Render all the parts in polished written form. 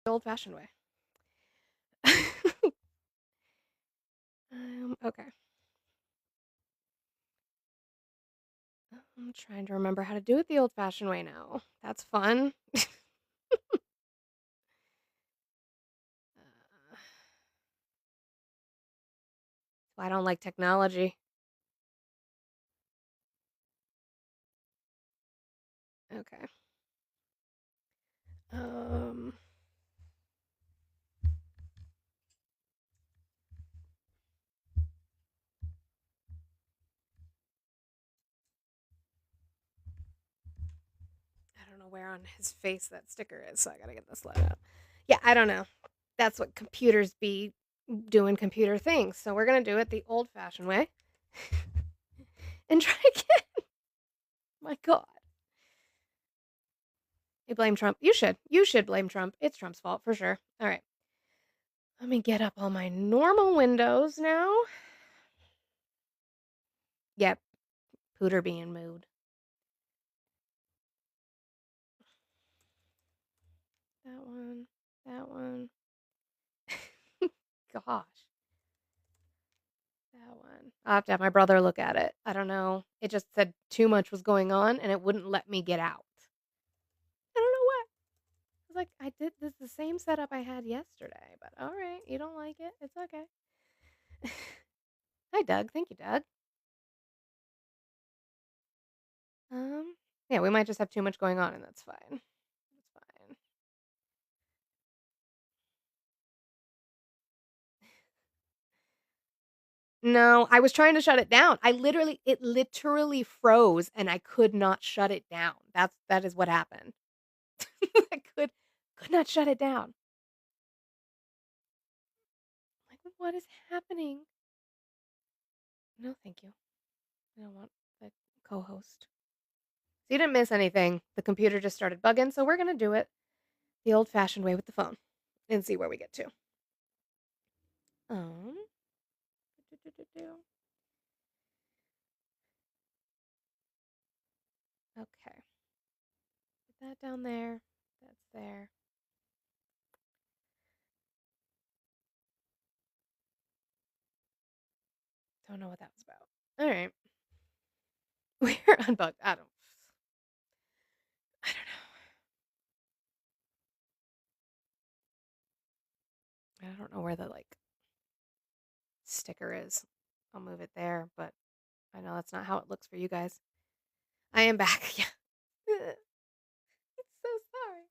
old-fashioned way. Okay. I'm trying to remember how to do it the old-fashioned way now. That's fun. I don't like technology. Okay. Um, I don't know where on his face that sticker is, so I gotta get this let out. Yeah, I don't know. That's what computers be doing computer things. So we're gonna do it the old-fashioned way. And try again. My God. You blame Trump. You should. You should blame Trump. It's Trump's fault for sure. All right. Let me get up all my normal windows now. Yep. Pooter being moved. That one. That one. Gosh. That one. I'll have to have my brother look at it. I don't know. It just said too much was going on and it wouldn't let me get out. I don't know why. I was like, I did this the same setup I had yesterday, but all right, you don't like it. It's okay. Hi, Doug. Thank you, Doug. Yeah, we might just have too much going on, and that's fine. That's fine. No, I was trying to shut it down. It literally froze, and I could not shut it down. That is what happened. I could not shut it down. Like, what is happening? No, thank you. I don't want the co-host. So you didn't miss anything. The computer just started bugging, so we're gonna do it the old-fashioned way with the phone and see where we get to. Um, okay. Put that down there. That's there. Don't know what that was about. All right. We're unbugged. I don't know. I don't know where the like sticker is. I'll move it there, but I know that's not how it looks for you guys. I am back. Yeah. It's so sorry.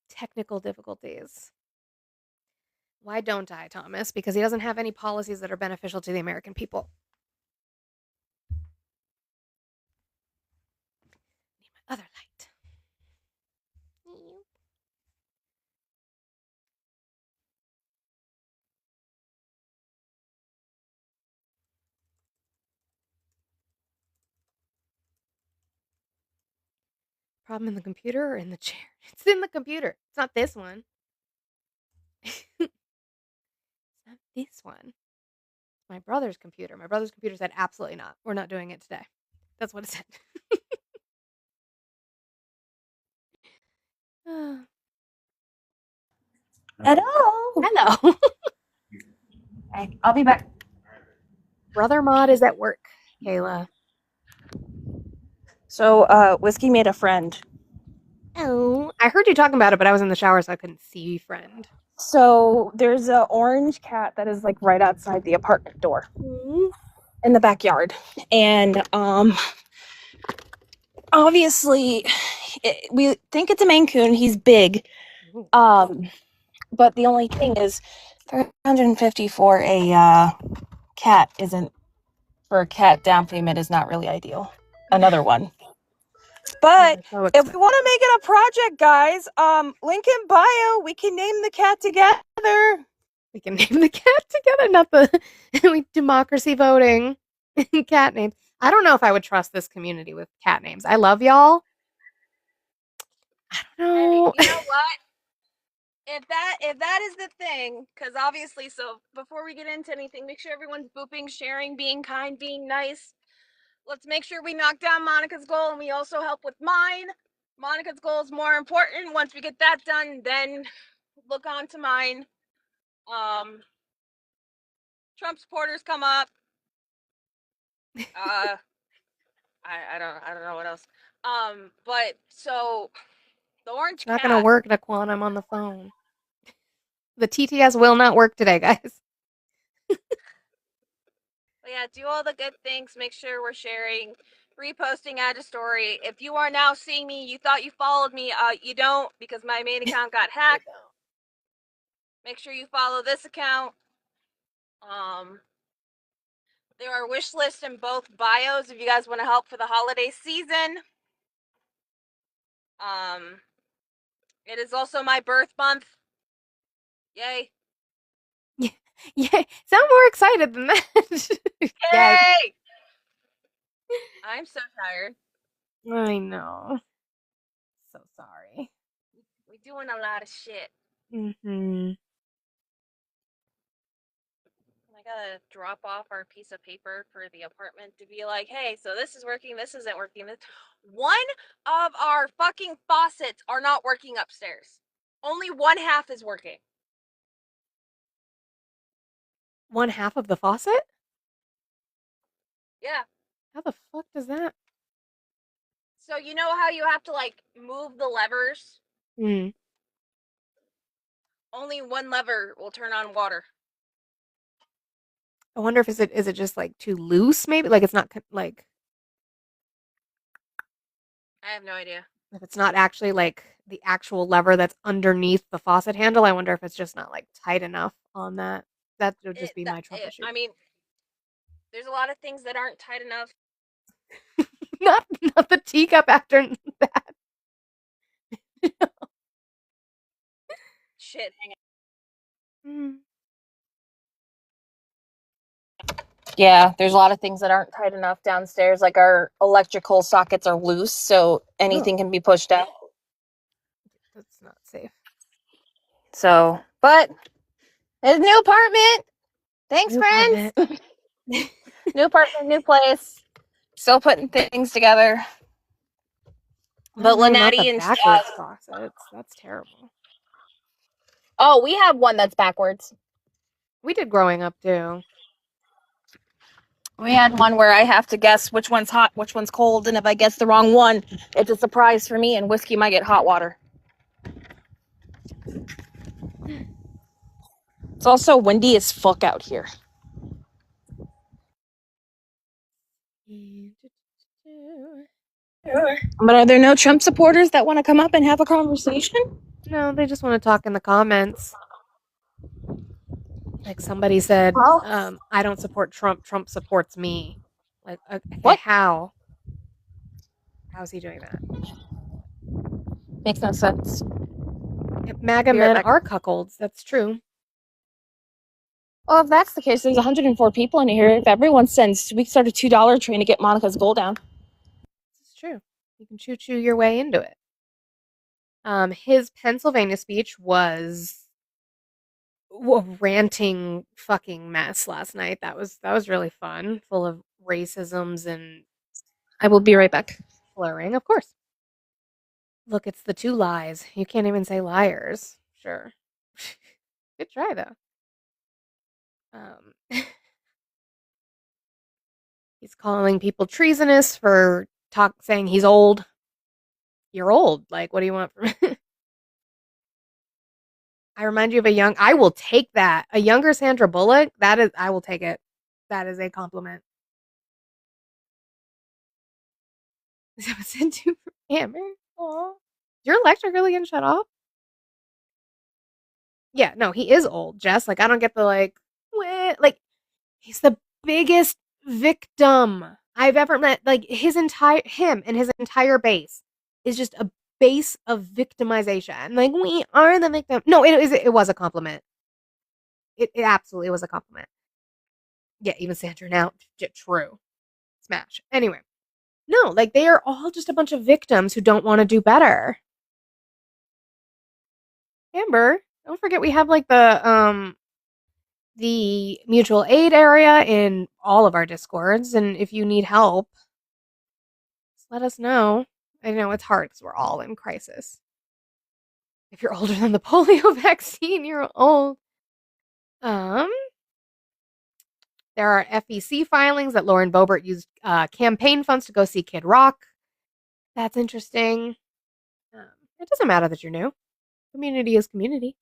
Technical difficulties. Why don't I, Thomas? Because he doesn't have any policies that are beneficial to the American people. Need my other light. Problem in the computer or in the chair? It's in the computer. It's not this one. It's not this one. My brother's computer. My brother's computer said absolutely not. We're not doing it today. That's what it said. Hello. Hello. Okay, I'll be back. Brother Mod is at work, Kayla. So, Whiskey made a friend. Oh, I heard you talking about it, but I was in the shower, so I couldn't see friend. So, there's an orange cat that is like right outside the apartment door in the backyard. And, obviously, we think it's a Maine Coon. He's big. But the only thing is, $350 for a cat isn't, for a cat down payment is not really ideal. Another one. But So if we want to make it a project, guys, link in bio. We can name the cat together. we can name the cat together, not the democracy voting cat names. I don't know if I would trust this community with cat names. I love y'all. I don't know. Hey, you know what? If that is the thing, because obviously, so before we get into anything, make sure everyone's booping, sharing, being kind, being nice. Let's make sure we knock down Monica's goal, and we also help with mine. Monica's goal is more important. Once we get that done, then look on to mine. Trump supporters come up. I don't know what else. But so the orange It's not gonna cat. work, Daquan. I'm on the phone. The TTS will not work today, guys. But yeah, do all the good things. Make sure we're sharing, reposting, add a story. If you are now seeing me, you thought you followed me. You don't, because my main account got hacked. Make sure you follow this account. There are wish lists in both bios if you guys want to help for the holiday season. It is also my birth month. Yay. Yeah, sound more excited than that. Yay. Yay! I'm so tired. I know. So sorry. We're doing a lot of shit. Mm-hmm. I gotta drop off our piece of paper for the apartment to be like, hey, so this is working, this isn't working. One of our fucking faucets are not working upstairs. Only one half is working. One half of the faucet? Yeah. How the fuck does that? So you know how you have to like move the levers? Mm. Only one lever will turn on water. I wonder if is it just like too loose? Maybe like it's not like I have no idea. if it's not actually like the actual lever that's underneath the faucet handle. I wonder if it's just not like tight enough on that. That would just be my troubleshoot. I mean, there's a lot of things that aren't tight enough. not the teacup after that. Shit, hang on. Mm. Yeah, there's a lot of things that aren't tight enough downstairs. Like our electrical sockets are loose, so anything can be pushed out. That's not safe. So, but it's a new apartment. Thanks, New friends. apartment. New apartment, new place. Still putting things together. But No, not Lynette the and backwards faucets. That's terrible. oh, we have one that's backwards. We did growing up too. We had one where I have to guess which one's hot, which one's cold, and if I guess the wrong one, it's a surprise for me, and Whiskey might get hot water. It's also windy as fuck out here. But are there no Trump supporters that want to come up and have a conversation? No, they just want to talk in the comments. Like somebody said, Well, I don't support Trump. Trump supports me. Like, okay, what? how? How's he doing that? Makes no sense. MAGA men are cuckolds. That's true. Well, if that's the case, there's 104 people in here. If everyone sends, we start a $2 train to get Monica's goal down. It's true. You can choo-choo your way into it. His Pennsylvania speech was a ranting fucking mess last night. That was really fun, full of racisms and I will be right back. slurring, of course. Look, it's the two lies. You can't even say liars. Sure. Good try though. He's calling people treasonous for saying he's old. You're old. Like, what do you want from me? I remind you of I will take that. A younger Sandra Bullock, I will take it. That is a compliment. Is that sent to Amber? Aw. Your electric really getting shut off? Yeah, no, he is old, Jess. Like, I don't get the like, he's the biggest victim I've ever met. Like, him and his entire base is just a base of victimization. Like, we are the victim. No, it was a compliment. It absolutely was a compliment. Yeah, even Sandra now. True. Smash. Anyway. No, like they are all just a bunch of victims who don't want to do better. Amber, don't forget we have like the mutual aid area in all of our discords, and if you need help, just let us know. I know it's hard because we're all in crisis. If you're older than the polio vaccine, you're old. There are FEC filings that Lauren Boebert used campaign funds to go see Kid Rock. That's interesting. It doesn't matter that you're new. Community is community.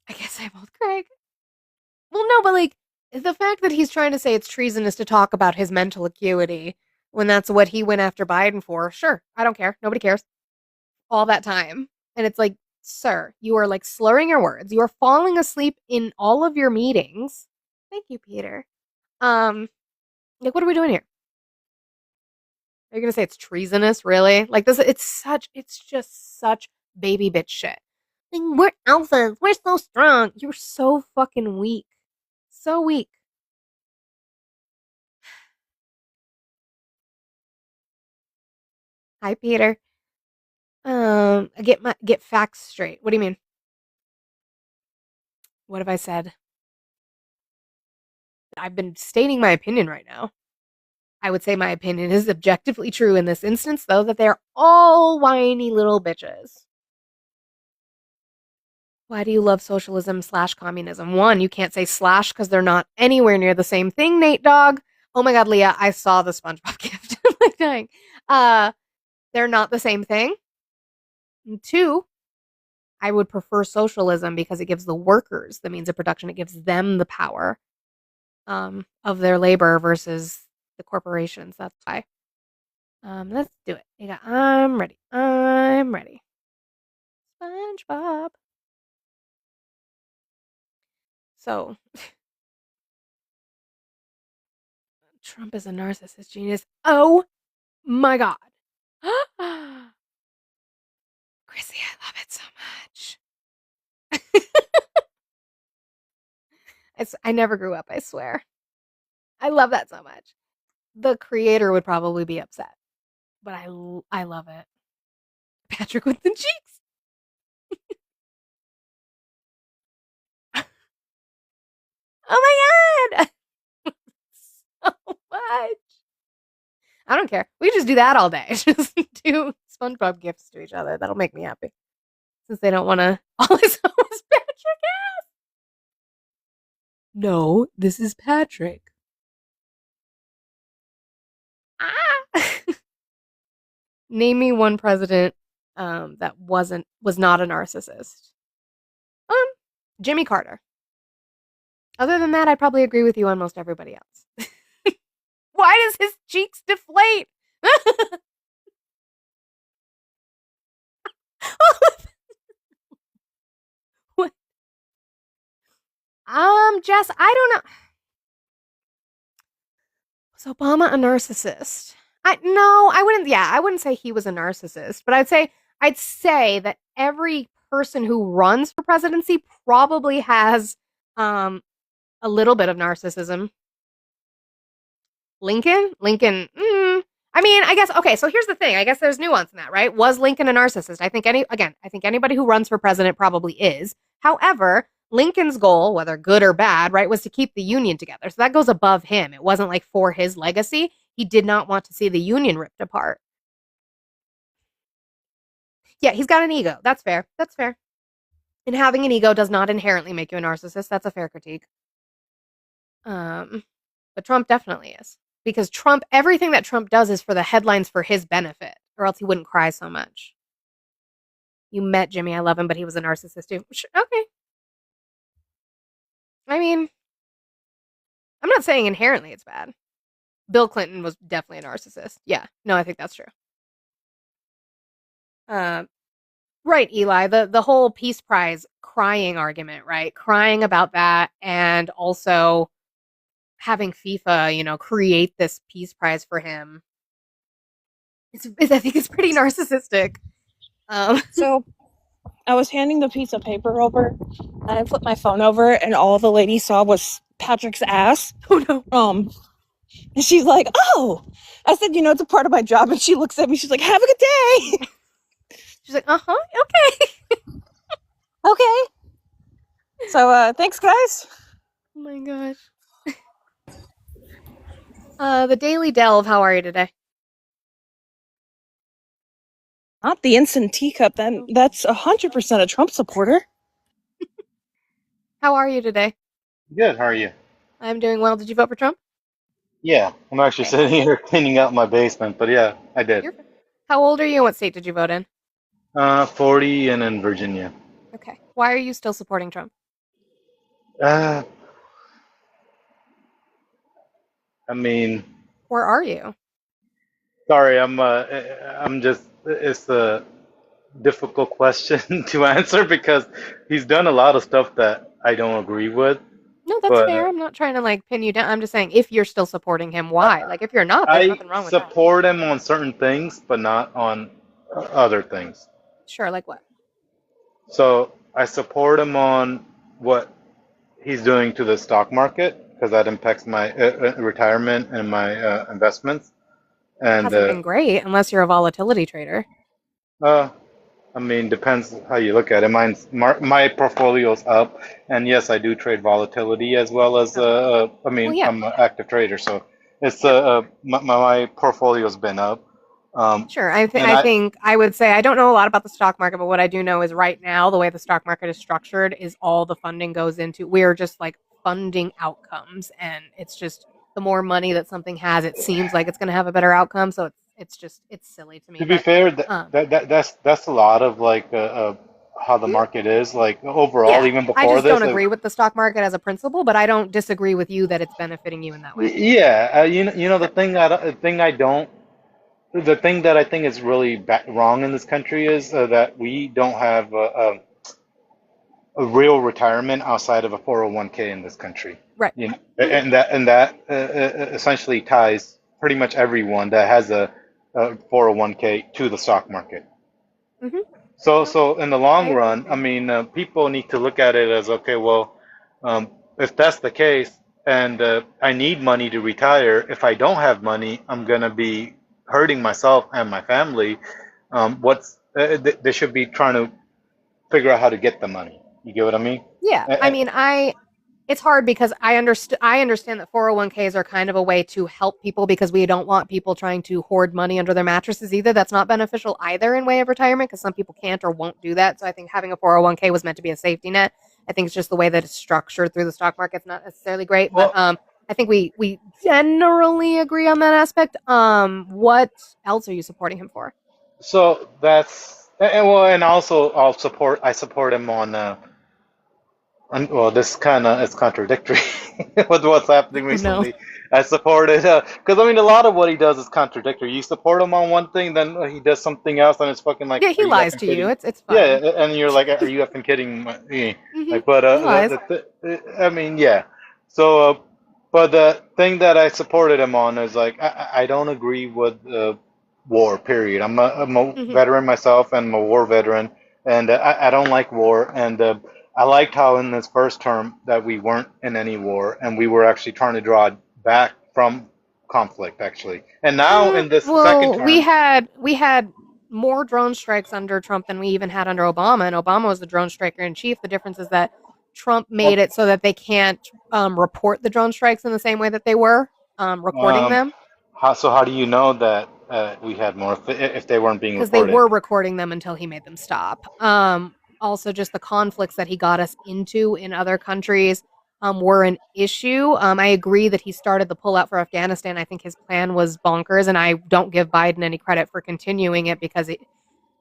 I guess I'm old Craig. Well, no, but like the fact that he's trying to say it's treasonous to talk about his mental acuity when that's what he went after Biden for, sure, I don't care. Nobody cares. All that time. And it's like, sir, you are like slurring your words. You are falling asleep in all of your meetings. Thank you, Peter. Like, what are we doing here? Are you gonna say it's treasonous? Really? Like this? It's just such baby bitch shit. Like, we're alphas. We're so strong. You're so fucking weak. So weak. Hi, Peter. Get facts straight. What do you mean? What have I said? I've been stating my opinion right now. I would say my opinion is objectively true in this instance, though, that they're all whiny little bitches. Why do you love socialism / communism? One, you can't say slash because they're not anywhere near the same thing, Nate Dog. Oh my god, Leah, I saw the SpongeBob gift. I'm like dying. They're not the same thing. And two, I would prefer socialism because it gives the workers the means of production. It gives them the power of their labor versus the corporations. That's why. Let's do it. I'm ready. I'm ready. SpongeBob. So, Trump is a narcissist genius. Oh my god. Chrissy, I love it so much. I never grew up, I swear. I love that so much. The creator would probably be upset, but I love it. Patrick with the cheeks. Oh my god. So much. I don't care. We just do that all day. Just do SpongeBob gifts to each other. That'll make me happy. Since they don't want to. All I saw was Patrick ass. No, this is Patrick. Ah. Name me one president that was not a narcissist. Jimmy Carter. Other than that, I'd probably agree with you on most everybody else. Why does his cheeks deflate? What? Jess, I don't know. Was Obama a narcissist? I wouldn't. Yeah, I wouldn't say he was a narcissist, but I'd say that every person who runs for presidency probably has a little bit of narcissism. Lincoln. I mean, I guess okay. So here's the thing. I guess there's nuance in that, right? Was Lincoln a narcissist? I think anybody who runs for president probably is. However, Lincoln's goal, whether good or bad, right, was to keep the Union together. So that goes above him. It wasn't like for his legacy. He did not want to see the Union ripped apart. Yeah, he's got an ego. That's fair. That's fair. And having an ego does not inherently make you a narcissist. That's a fair critique. But Trump definitely is. Because everything that Trump does is for the headlines for his benefit, or else he wouldn't cry so much. You met Jimmy, I love him, but he was a narcissist too. Okay. I mean, I'm not saying inherently it's bad. Bill Clinton was definitely a narcissist. Yeah, no, I think that's true. Right, Eli, the whole Peace Prize crying argument, right? Crying about that, and also having FIFA, create this Peace Prize for him. I think it's pretty narcissistic. So I was handing the piece of paper over, and I flipped my phone over, and all the lady saw was Patrick's ass. Oh no. And she's like, "Oh," I said, "It's a part of my job." And she looks at me, she's like, "Have a good day." She's like, okay. Okay. So thanks, guys. Oh my gosh. The Daily Delve, how are you today? Not the instant teacup. That's 100% a Trump supporter. How are you today? Good, how are you? I'm doing well. Did you vote for Trump? Yeah, I'm actually Okay. sitting here cleaning out my basement, but yeah, I did. You're How old are you and what state did you vote in? 40 and in Virginia. Okay. Why are you still supporting Trump? Uh, I mean, Or are you? sorry, I'm just, it's a difficult question to answer because he's done a lot of stuff that I don't agree with, No, that's but fair. I'm not trying to like pin you down. I'm just saying if you're still supporting him, why? Like if you're not, there's I nothing wrong with that. support him on certain things, but not on other things. Sure, like what? So I support him on what he's doing to the stock market because that impacts my retirement and my investments. It And hasn't been great unless you're a volatility trader. uh, I mean, depends how you look at it. My portfolio's up, and yes, I do trade volatility as well as Okay. I mean, Yeah. I'm an active trader, so it's Yeah. my portfolio's been up. Sure. I And think I would say I don't know a lot about the stock market, but what I do know is right now the way the stock market is structured is all the funding goes into we're just like funding outcomes, and it's just the more money that something has, it seems like it's going to have a better outcome. So it's silly to me. to be But fair, um, that's a lot of like how the mm, market is like overall, yeah, even I before just don't this. agree with the stock market as a principle, but I don't disagree with you that it's benefiting you in that way. Yeah, you know Sure. the thing that I think is really wrong in this country is that we don't have a real retirement outside of a 401k in this country. Right. You know, Hmm. and that essentially ties pretty much everyone that has a 401k to the stock market. Hmm. So in the long I agree run, with I you. mean, people need to look at it as okay, well, if that's the case, and I need money to retire, if I don't have money, I'm gonna be hurting myself and my family. They should be trying to figure out how to get the money. You get what I mean? Yeah, Uh, I uh, mean, it's hard because I understand that 401ks are kind of a way to help people because we don't want people trying to hoard money under their mattresses either. That's not beneficial either in way of retirement because some people can't or won't do that. So I think having a 401k was meant to be a safety net. I think it's just the way that it's structured through the stock market's not necessarily great, but well, I think we generally agree on that aspect. What else are you supporting him for? so that's and also I support him on well, this kind of is contradictory with what's happening Oh no. recently. I supported because I mean a lot of what he does is contradictory. You support him on one thing, then he does something else, and it's fucking like, Yeah, are he you lies effing to you. kidding? It's Yeah, fine. and you're like, are you effing kidding me? Hmm. Like, but He lies. I mean, yeah. So, but the thing that I supported him on is like, I don't agree with war. Period. I'm a Hmm. veteran myself, and I'm a war veteran, and I don't like war, and I liked how in this first term that we weren't in any war and we were actually trying to draw back from conflict actually. And now in this second Well, we term, had we had more drone strikes under Trump than we even had under Obama, and Obama was the drone striker in chief. The difference is that Trump made well, it so that they can't report the drone strikes in the same way that they were recording um, them how do you know that we had more if they weren't being because they reported? were recording them until he made them stop. Also, just the conflicts that he got us into in other countries were an issue. I agree that he started the pullout for Afghanistan. I think his plan was bonkers, and I don't give Biden any credit for continuing it because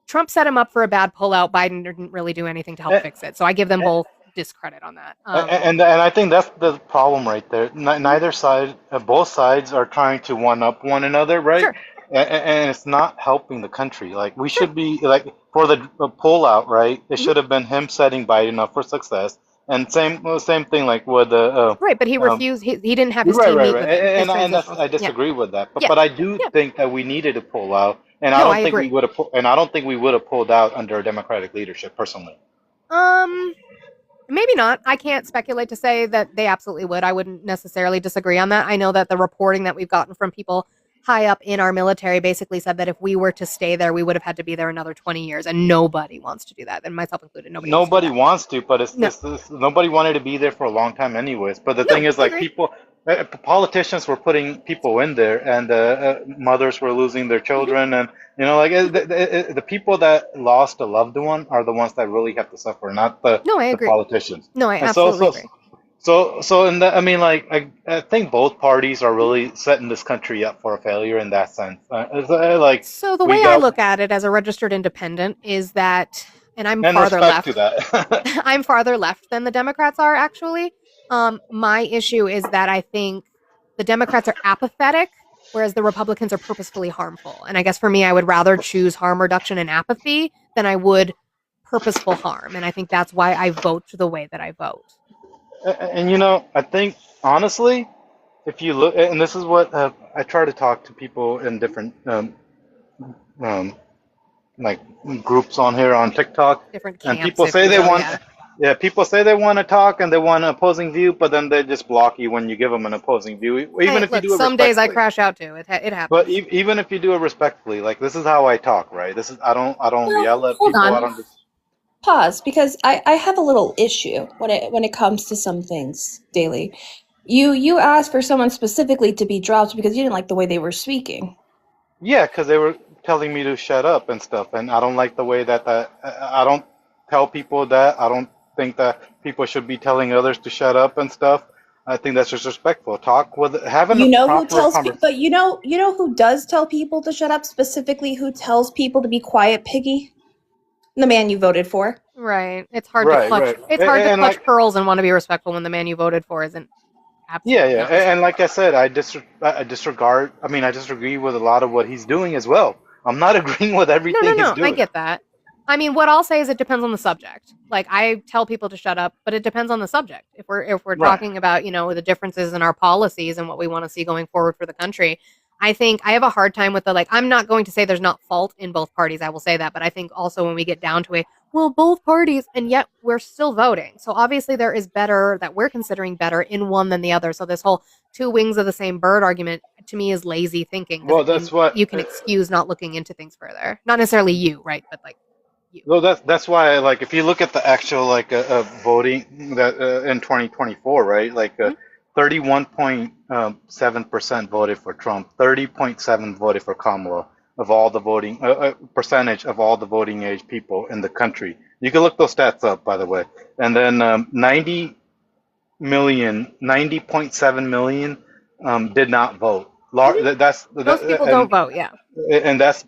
Trump set him up for a bad pullout. Biden didn't really do anything to help And, fix it. So I give them both discredit on that. and I think that's the problem right there. Mhm. Neither side, both sides are trying to one up one another, right? Sure, And it's not helping the country. Like we sure. should be like for the pullout, right? It Mhm. should have been him setting Biden up for success. And same thing like with the Right, but he um, refused. He didn't have his right, team right, meet right. with him. His And that's transitional. I Yeah, disagree with that. But yeah, I do yeah. think that we needed to pull out, and I No, I don't think we agree. would have and I don't think we would have pulled out under a Democratic leadership personally. Um, Maybe not. I can't speculate to say that they absolutely would. I wouldn't necessarily disagree on that. I know that the reporting that we've gotten from people high up in our military basically said that if we were to stay there, we would have had to be there another 20 years, and nobody wants to do that, and myself included. Nobody wants to do Nobody that. wants to, but No, nobody wanted to be there for a long time anyways. But the thing no, is, I like agree. Politicians were putting people in there, and mothers were losing their Mhm. children, and the people that lost a loved one are the ones that really have to suffer, not No, I the agree. politicians. No, I And so absolutely so agree. so in that, I mean, like I think both parties are really setting this country up for a failure in that sense. Like So the we way I got, look at it as a registered independent is that, and I'm and farther respect to left. that. I'm farther left than the Democrats are actually. My issue is that I think the Democrats are apathetic, whereas the Republicans are purposefully harmful. And I guess for me, I would rather choose harm reduction and apathy than I would purposeful harm. And I think that's why I vote the way that I vote. And I think honestly, if you look, and this is what I try to talk to people in different um, like groups on here on TikTok, Different and camps, if you will. Yeah. people say they want to talk and they want an opposing view, but then they just block you when you give them an opposing view, even Hey, if you look, do it some days I respectfully. crash out too. It But happens. even if you do it respectfully, like this is how I talk, right? This is I don't Well, yell at hold people. I on. don't just Pause, because I have a little issue when it comes to some things, Daily. You asked for someone specifically to be dropped because you didn't like the way they were speaking. yeah, because they were telling me to shut up and stuff, and I don't like the way that I don't tell people that. I don't think that people should be telling others to shut up and stuff. I think that's disrespectful. Talk with having a You know who proper tells people, conversation. but you know who does tell people to shut up specifically? Who tells people to be quiet, Piggy? The man you voted for. Right. It's hard to Right, clutch. right, It's hard to and clutch like pearls and want to be respectful when the man you voted for isn't yeah, absolutely yeah, not and like I respectful. said, I disregard. I mean, I disagree with a lot of what he's doing as well. I'm not agreeing with No, no, everything he's no. I doing. get that. I mean, what I'll say is it depends on the subject. Like I tell people to shut up, but it depends on the subject. If we're Right. talking about, the differences in our policies and what we want to see going forward for the country, I think I have a hard time with the like I'm not going to say there's not fault in both parties. I will say that, but I think also when we get down to both parties and yet we're still voting. So obviously there is better that we're considering better in one than the other. So this whole two wings of the same bird argument to me is lazy thinking because Well, it means that's what. you can excuse not looking into things further. Not necessarily you, right? But like you. Well, that's why, like, if you look at the actual like voting that in 2024, right? Like, Mhm. 31.7% voted for Trump, 30.7 voted for Kamala of all the voting percentage of all the voting age people in the country. You can look those stats up, by the way. And then 90.7 million did not vote. Mhm. Most people don't vote. Yeah. And that's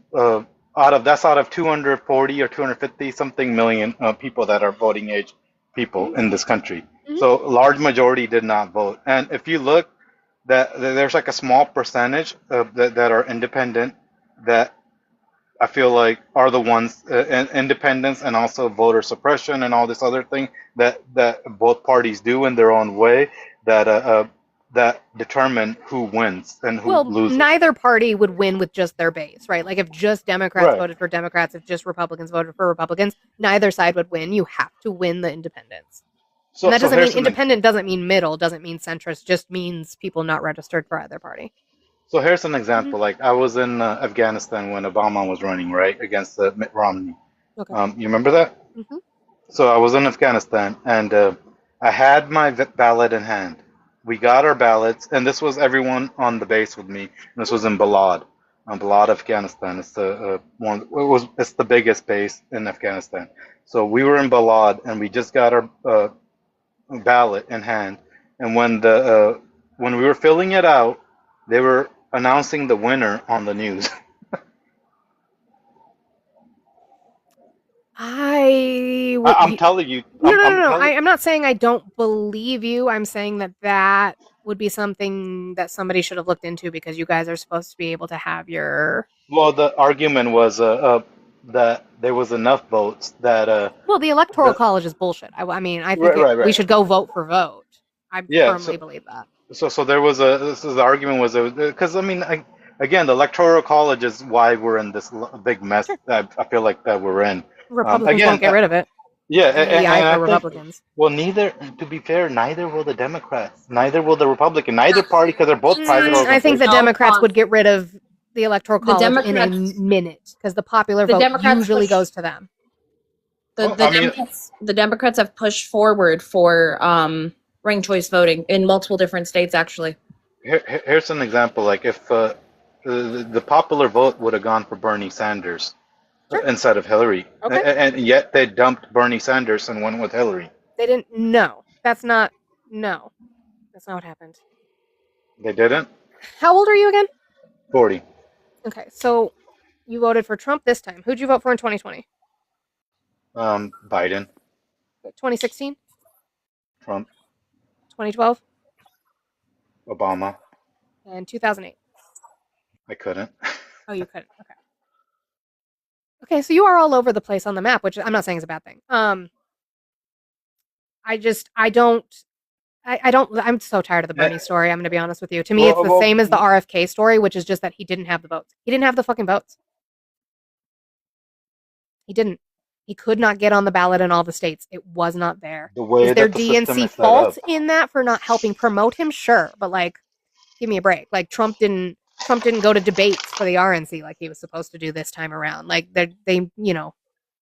out of 240 or 250 something million people that are voting age people Mhm. in this country. Mhm. So a large majority did not vote. And if you look, that there's like a small percentage that are independent that I feel like are the ones independents and also voter suppression and all this other thing that both parties do in their own way that determine who wins and who Well, loses. neither party would win with just their base, right? Like if just Democrats Right. voted for Democrats, if just Republicans voted for Republicans, neither side would win. You have to win the independents. And So that so doesn't mean here's an independent doesn't mean middle, doesn't mean centrist, just means people not registered for either party. So here's an Mhm. example. Like I was in Afghanistan when Obama was running, right, against Mitt Romney. Okay. You remember that? Mhm. So I was in Afghanistan, and I had my ballot in hand. We got our ballots, and this was everyone on the base with me. This was in Balad, Balad, Afghanistan. It's the one. It's the biggest base in Afghanistan. So we were in Balad, and we just got our ballot in hand. And when we were filling it out, they were announcing the winner on the news. I would. I'm telling you, No, no, I'm no, no. telling. I'm not saying I don't believe you. I'm saying that would be something that somebody should have looked into because you guys are supposed to be able to have your. Well, the argument was that there was enough votes that Well, the electoral the college is bullshit. I mean, I think right, right, we right. should go vote for vote. I Yeah. firmly believe that. So there was the argument was because I mean again the electoral college is why we're in this big mess Sure. that I feel like that we're in. Republicans Again, won't get rid of it. yeah, EI and I for think Republicans. well neither to be fair neither will the Democrats, neither will the Republican, neither party because they're both private I think the organizations. No, Democrats would get rid of the electoral The college in a Democrats- minute because the popular the vote Democrats usually push- goes to them. The Well, I mean, Democrats have pushed forward for ranked choice voting in multiple different states, actually. Here's an example. Like if the popular vote would have gone for Bernie Sanders Sure. instead of Hillary, Okay. and yet they dumped Bernie Sanders and went with Hillary. They didn't. No, that's not what happened. They didn't. How old are you again? 40. Okay, so you voted for Trump this time. Who'd you vote for in 2020? Biden, 2016? Trump, 2012? Obama. And 2008? I couldn't. Oh, you couldn't. Okay. Okay, so you are all over the place on the map, which I'm not saying is a bad thing. I'm so tired of the Bernie story. I'm going to be honest with you. To me, it's the same as the RFK story, which is just that he didn't have the votes. He didn't have the fucking votes. He didn't. He could not get on the ballot in all the states. It was not there. Is there DNC fault in that for not helping promote him? Sure, but like, give me a break. Like Trump didn't go to debates for the RNC like he was supposed to do this time around. Like they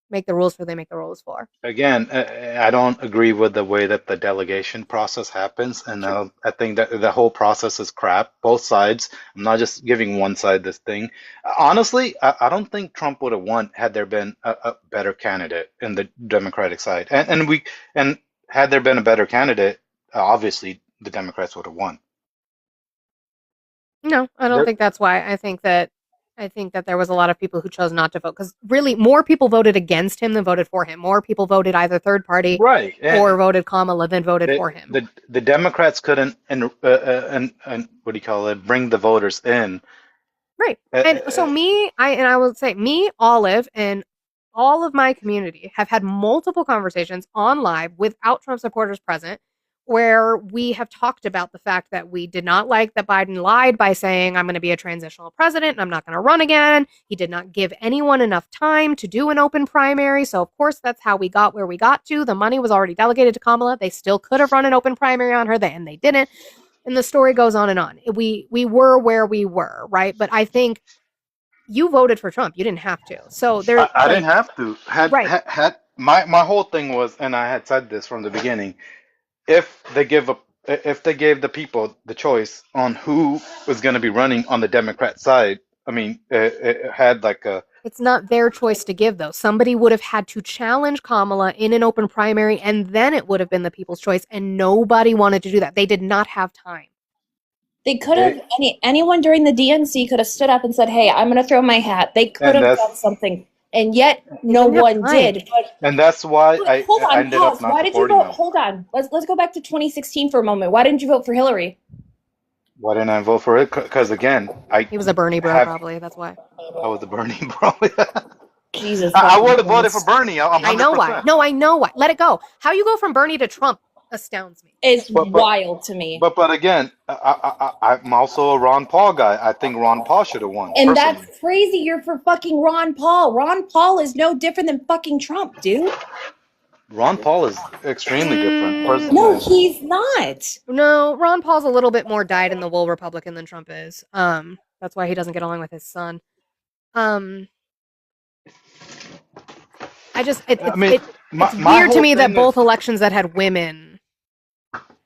make the rules for they make the rules for. Again, I don't agree with the way that the delegation process happens, and I think that the whole process is crap. Both sides. I'm not just giving one side this thing. Honestly, I don't think Trump would have won had there been a better candidate in the Democratic side, and had there been a better candidate, obviously the Democrats would have won. No, I don't think that's why. I think that there was a lot of people who chose not to vote because really more people voted against him than voted for him. More people voted either third party or voted Kamala than voted for him. The Democrats couldn't and what do you call it? Bring the voters in. Right. And so I will say me, Olive, and all of my community have had multiple conversations on live without Trump supporters present, where we have talked about the fact that we did not like that Biden lied by saying, I'm going to be a transitional president and I'm not going to run again. He did not give anyone enough time to do an open primary. So, of course, that's how we got where we got to. The money was already delegated to Kamala. They still could have run an open primary on her, and they didn't. And the story goes on and on. We were where we were, right? But I think you voted for Trump. You didn't have to. So there, I didn't have to. Had my whole thing was, and I had said this from the beginning. If they gave the people the choice on who was going to be running on the Democrat side, I mean, it had like a. It's not their choice to give, though. Somebody would have had to challenge Kamala in an open primary, and then it would have been the people's choice, and nobody wanted to do that. They did not have time. They could have, anyone during the DNC could have stood up and said, hey, I'm going to throw my hat. They could have done something, and yet no one did. And that's why I ended up not Why did you vote? Hold on. Let's go back to 2016 for a moment. Why didn't you vote for Hillary? Why didn't I vote for it? Because again, he was a Bernie bro, probably. That's why. I was a Bernie bro. Jesus. I would have voted for Bernie. I know why. No, I know why. Let it go. How you go from Bernie to Trump astounds me. It's wild to me. But again, I'm also a Ron Paul guy. I think Ron Paul should have won. And personally. That's crazy. You're for fucking Ron Paul. Ron Paul is no different than fucking Trump, dude. Ron Paul is extremely different. Personally. No, he's not. No, Ron Paul's a little bit more dyed-in-the-wool Republican than Trump is. That's why he doesn't get along with his son. It's weird to me that both elections that had women.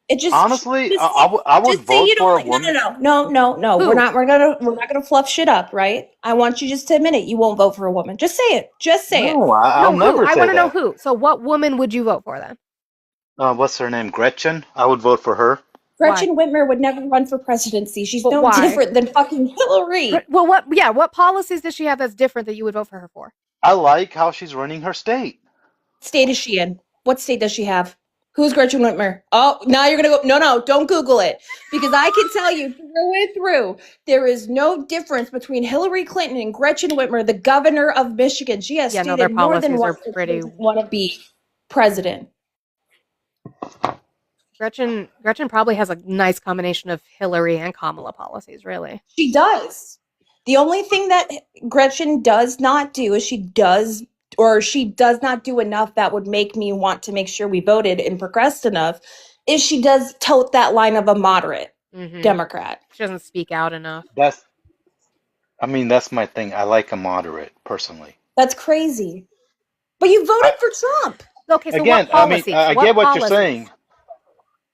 It just honestly, I would vote for a woman. No. We're not gonna fluff shit up, right? I want you just to admit it. You won't vote for a woman. Just say it. Just say it. I'll never say that. I want to know who. So, what woman would you vote for then? What's her name? Gretchen. I would vote for her. Gretchen Whitmer would never run for presidency. She's no different than fucking Hillary. Well, what policies does she have that's different that you would vote for her for? I like how she's running her state. State is she in? What state does she have? Who's Gretchen Whitmer? Oh, now you're going to go. No, don't Google it. Because I can tell you through and through, there is no difference between Hillary Clinton and Gretchen Whitmer, the governor of Michigan. She has stated more than once that she doesn't want to be president. Gretchen probably has a nice combination of Hillary and Kamala policies, really. She does. The only thing that Gretchen does not do is she does not do enough that would make me want to make sure we voted and progressed enough, is she does tote that line of a moderate Democrat. She doesn't speak out enough. That's my thing. I like a moderate, personally. That's crazy. But you voted for Trump. Okay, so again, what policies? I get what you're saying.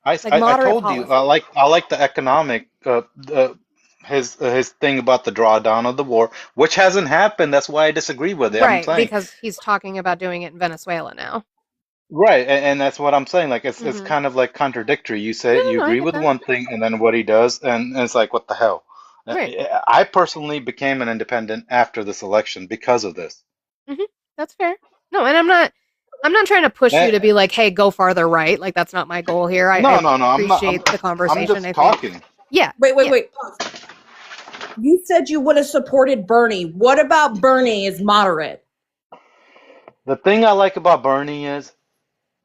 Like I moderate told you policy. I like the economic his thing about the drawdown of the war, which hasn't happened. That's why I disagree with it. I'm Right, saying because he's talking about doing it in Venezuela now. right, and that's what I'm saying. Like it's Mhm. kind of like contradictory. You No, say no, you no, I agree get with that. one thing, and then what he does, and it's like what the hell. Right. I personally became an independent after this election because of this. Mhm. That's fair. No, and I'm not trying to push you Eh, to be like, "Hey, go farther right." Like that's not my goal here. I no. I'm not. appreciate the I'm conversation. just I think talking. yeah. Wait, wait, Yeah. wait. Pause. You said you would have supported Bernie. What about Bernie is moderate? The thing I like about Bernie is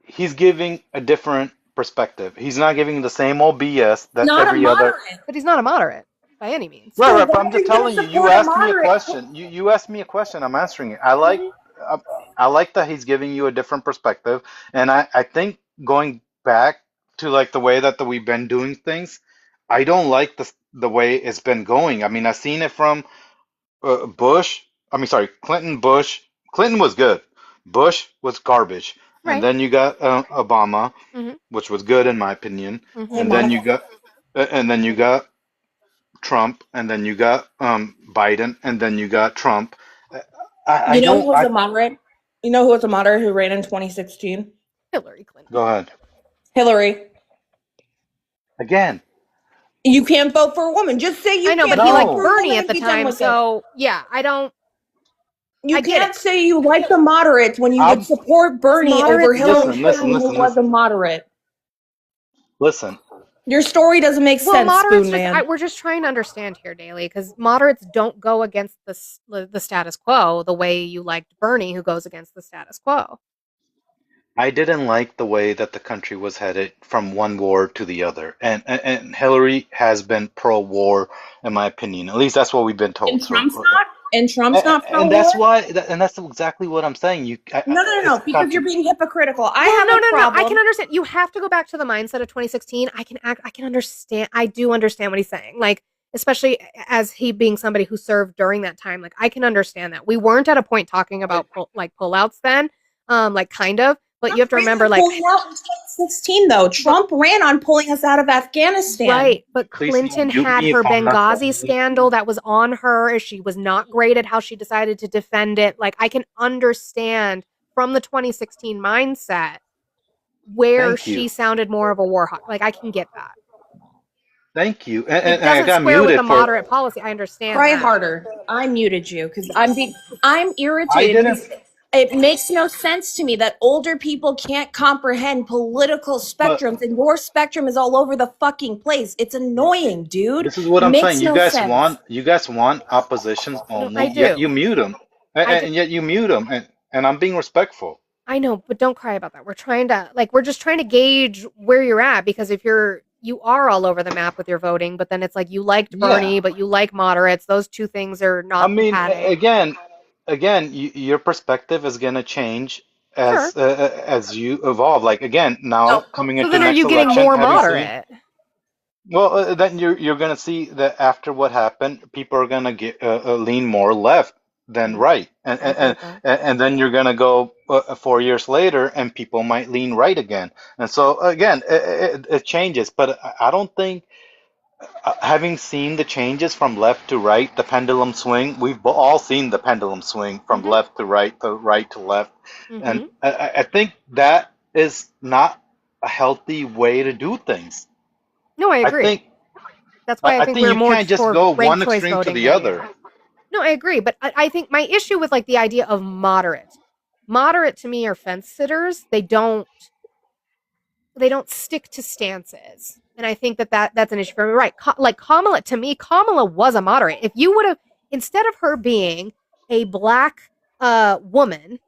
he's giving a different perspective. He's not giving the same old BS that Not a every other. moderate. But he's not a moderate by any means. Right, So right. why But I'm are just you going to telling you. You support a asked me a moderate? question. You asked me a question. I'm answering it. Mhm. I, I like that he's giving you a different perspective, and I think going back to like the way that we've been doing things, I don't like the way it's been going. I mean, I've seen it from Bush. I mean, sorry, Clinton, Bush. Clinton was good. Bush was garbage, and Right. then you got Obama, Mhm. which was good in my opinion, Hey, Mhm. and then Monica. you got Trump, and then you got Biden, and then you got Trump. I You know who don't. was a moderate? You know who was a moderate who ran in 2016? Hillary Clinton. Go ahead Hillary. again. You can't vote for a woman. Just say I you know, but can't he vote liked for a No, Bernie woman at and the be done time, with it. so yeah, You I get it. can't say you like the moderates when you would I'm. support Bernie over Moderates Hillary don't Listen, Clinton, listen, have who listen, was a listen, moderate. listen. Your story doesn't make well, sense, moderates Spoon just Man. we're just trying to understand here, Daily, because moderates don't go against the status quo the way you liked Bernie, who goes against the status quo. I didn't like the way that the country was headed from one war to the other, and Hillary has been pro-war, in my opinion. At least that's what we've been And told. Trump's So, not. And Trump's not and pro-war. that's why, and that's exactly what I'm saying. No, no, no, It's no. Because you're contra. being hypocritical. I Well, have no, a no, no. I can problem. understand. You have to go back to the mindset of 2016. I can understand. I do understand what he's saying. Like, especially as he being somebody who served during that time. Like, I can understand that. We weren't at a point talking about pullouts then. Like kind of, but you Trump have to ran remember on like pulling out in 2016, though. but Trump ran on pulling us out of Afghanistan. right, but Please Clinton mute had me if her I'm not Benghazi saying scandal anything. that was on her. She was not great at how she decided to defend it. Like I can understand from the 2016 mindset where Thank you, she sounded more of a war hawk. Like I can get that. thank you. It And I doesn't got square with the muted for. moderate policy. I understand Cry that. harder. I muted you because I'm I irritated didn't. because it makes no sense to me that older people can't comprehend political But spectrums and your spectrum is all over the fucking place. It's annoying, dude. this is what I'm saying. Makes no sense. You guys want oppositions No, I only, yet you do. mute them, I do. and yet you mute them, and I'm being respectful. I know, but don't cry about that. We're just trying to gauge where you're at because if you are all over the map with your voting, but then it's like you liked Yeah, Bernie, but you like moderates. Those two things are I not mean, adding. again, your perspective is gonna change Sure. as you evolve. Like again, No, now coming So into then are next you getting election, more have you seen? moderate? Well, then you're gonna see that after what happened, people are gonna get lean more left than Mhm. right, I agree with that. and then you're gonna go 4 years later, and people might lean right again. And so again, it changes, but I don't think having seen the changes from left to right, the pendulum swing, we've all seen the pendulum swing from Mhm. left to right to left, and Mhm. I think that is not a healthy way to do things. No, I I agree. think That's why I I think think we're you more can't just for go ranked one choice extreme to voting the than you. other. No, I agree, but I think my issue with like the idea of moderate to me are fence sitters. They don't stick to stances, and I think that's an issue for me. Right, like Kamala, to me, Kamala was a moderate. If you would have instead of her being a black woman,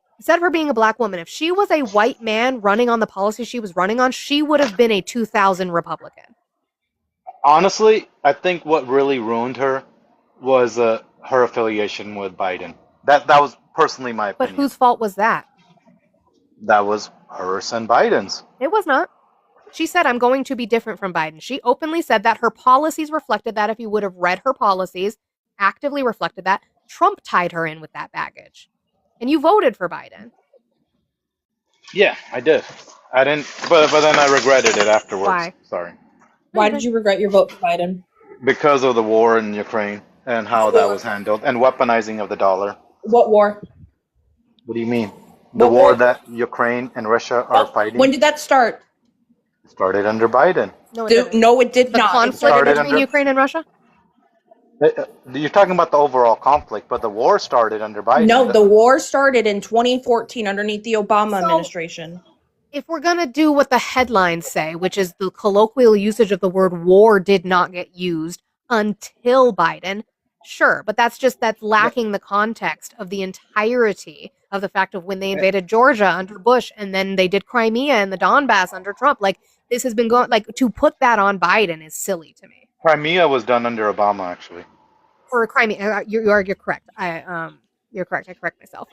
if she was a white man running on the policy she was running on, she would have been a 2000 Republican. Honestly, I think what really ruined her was her affiliation with Biden. That was personally my But opinion. whose fault was that? That was hers and Biden's. It was not. She said, I'm going to be different from Biden. She openly said that her policies reflected that. If you would have read her policies, actively reflected that. Trump tied her in with that baggage. And you voted for Biden. Yeah, I did. I didn't, but then I regretted it afterwards. Why? Sorry, No, Why you're did fine. you regret your vote for Biden? because of the war in Ukraine and how that was handled and weaponizing of the dollar. What war? What do you mean? The What war war? that Ukraine and Russia are Oh, when fighting did that start? started under Biden. No, it didn't. No, it did The not. It conflict started Started between under. Ukraine and Russia? You're talking about the overall conflict, but the war started under Biden. No, the war started in 2014 underneath the Obama So- administration. If we're going to do what the headlines say, which is the colloquial usage of the word war did not get used until Biden, sure, but that's lacking the context of the entirety of the fact of when they invaded Georgia under Bush and then they did Crimea and the Donbass under Trump. Like, this has been going, like, to put that on Biden is silly to me. Crimea was done under Obama, actually. Or Crimea, you're correct. You're correct. I correct myself.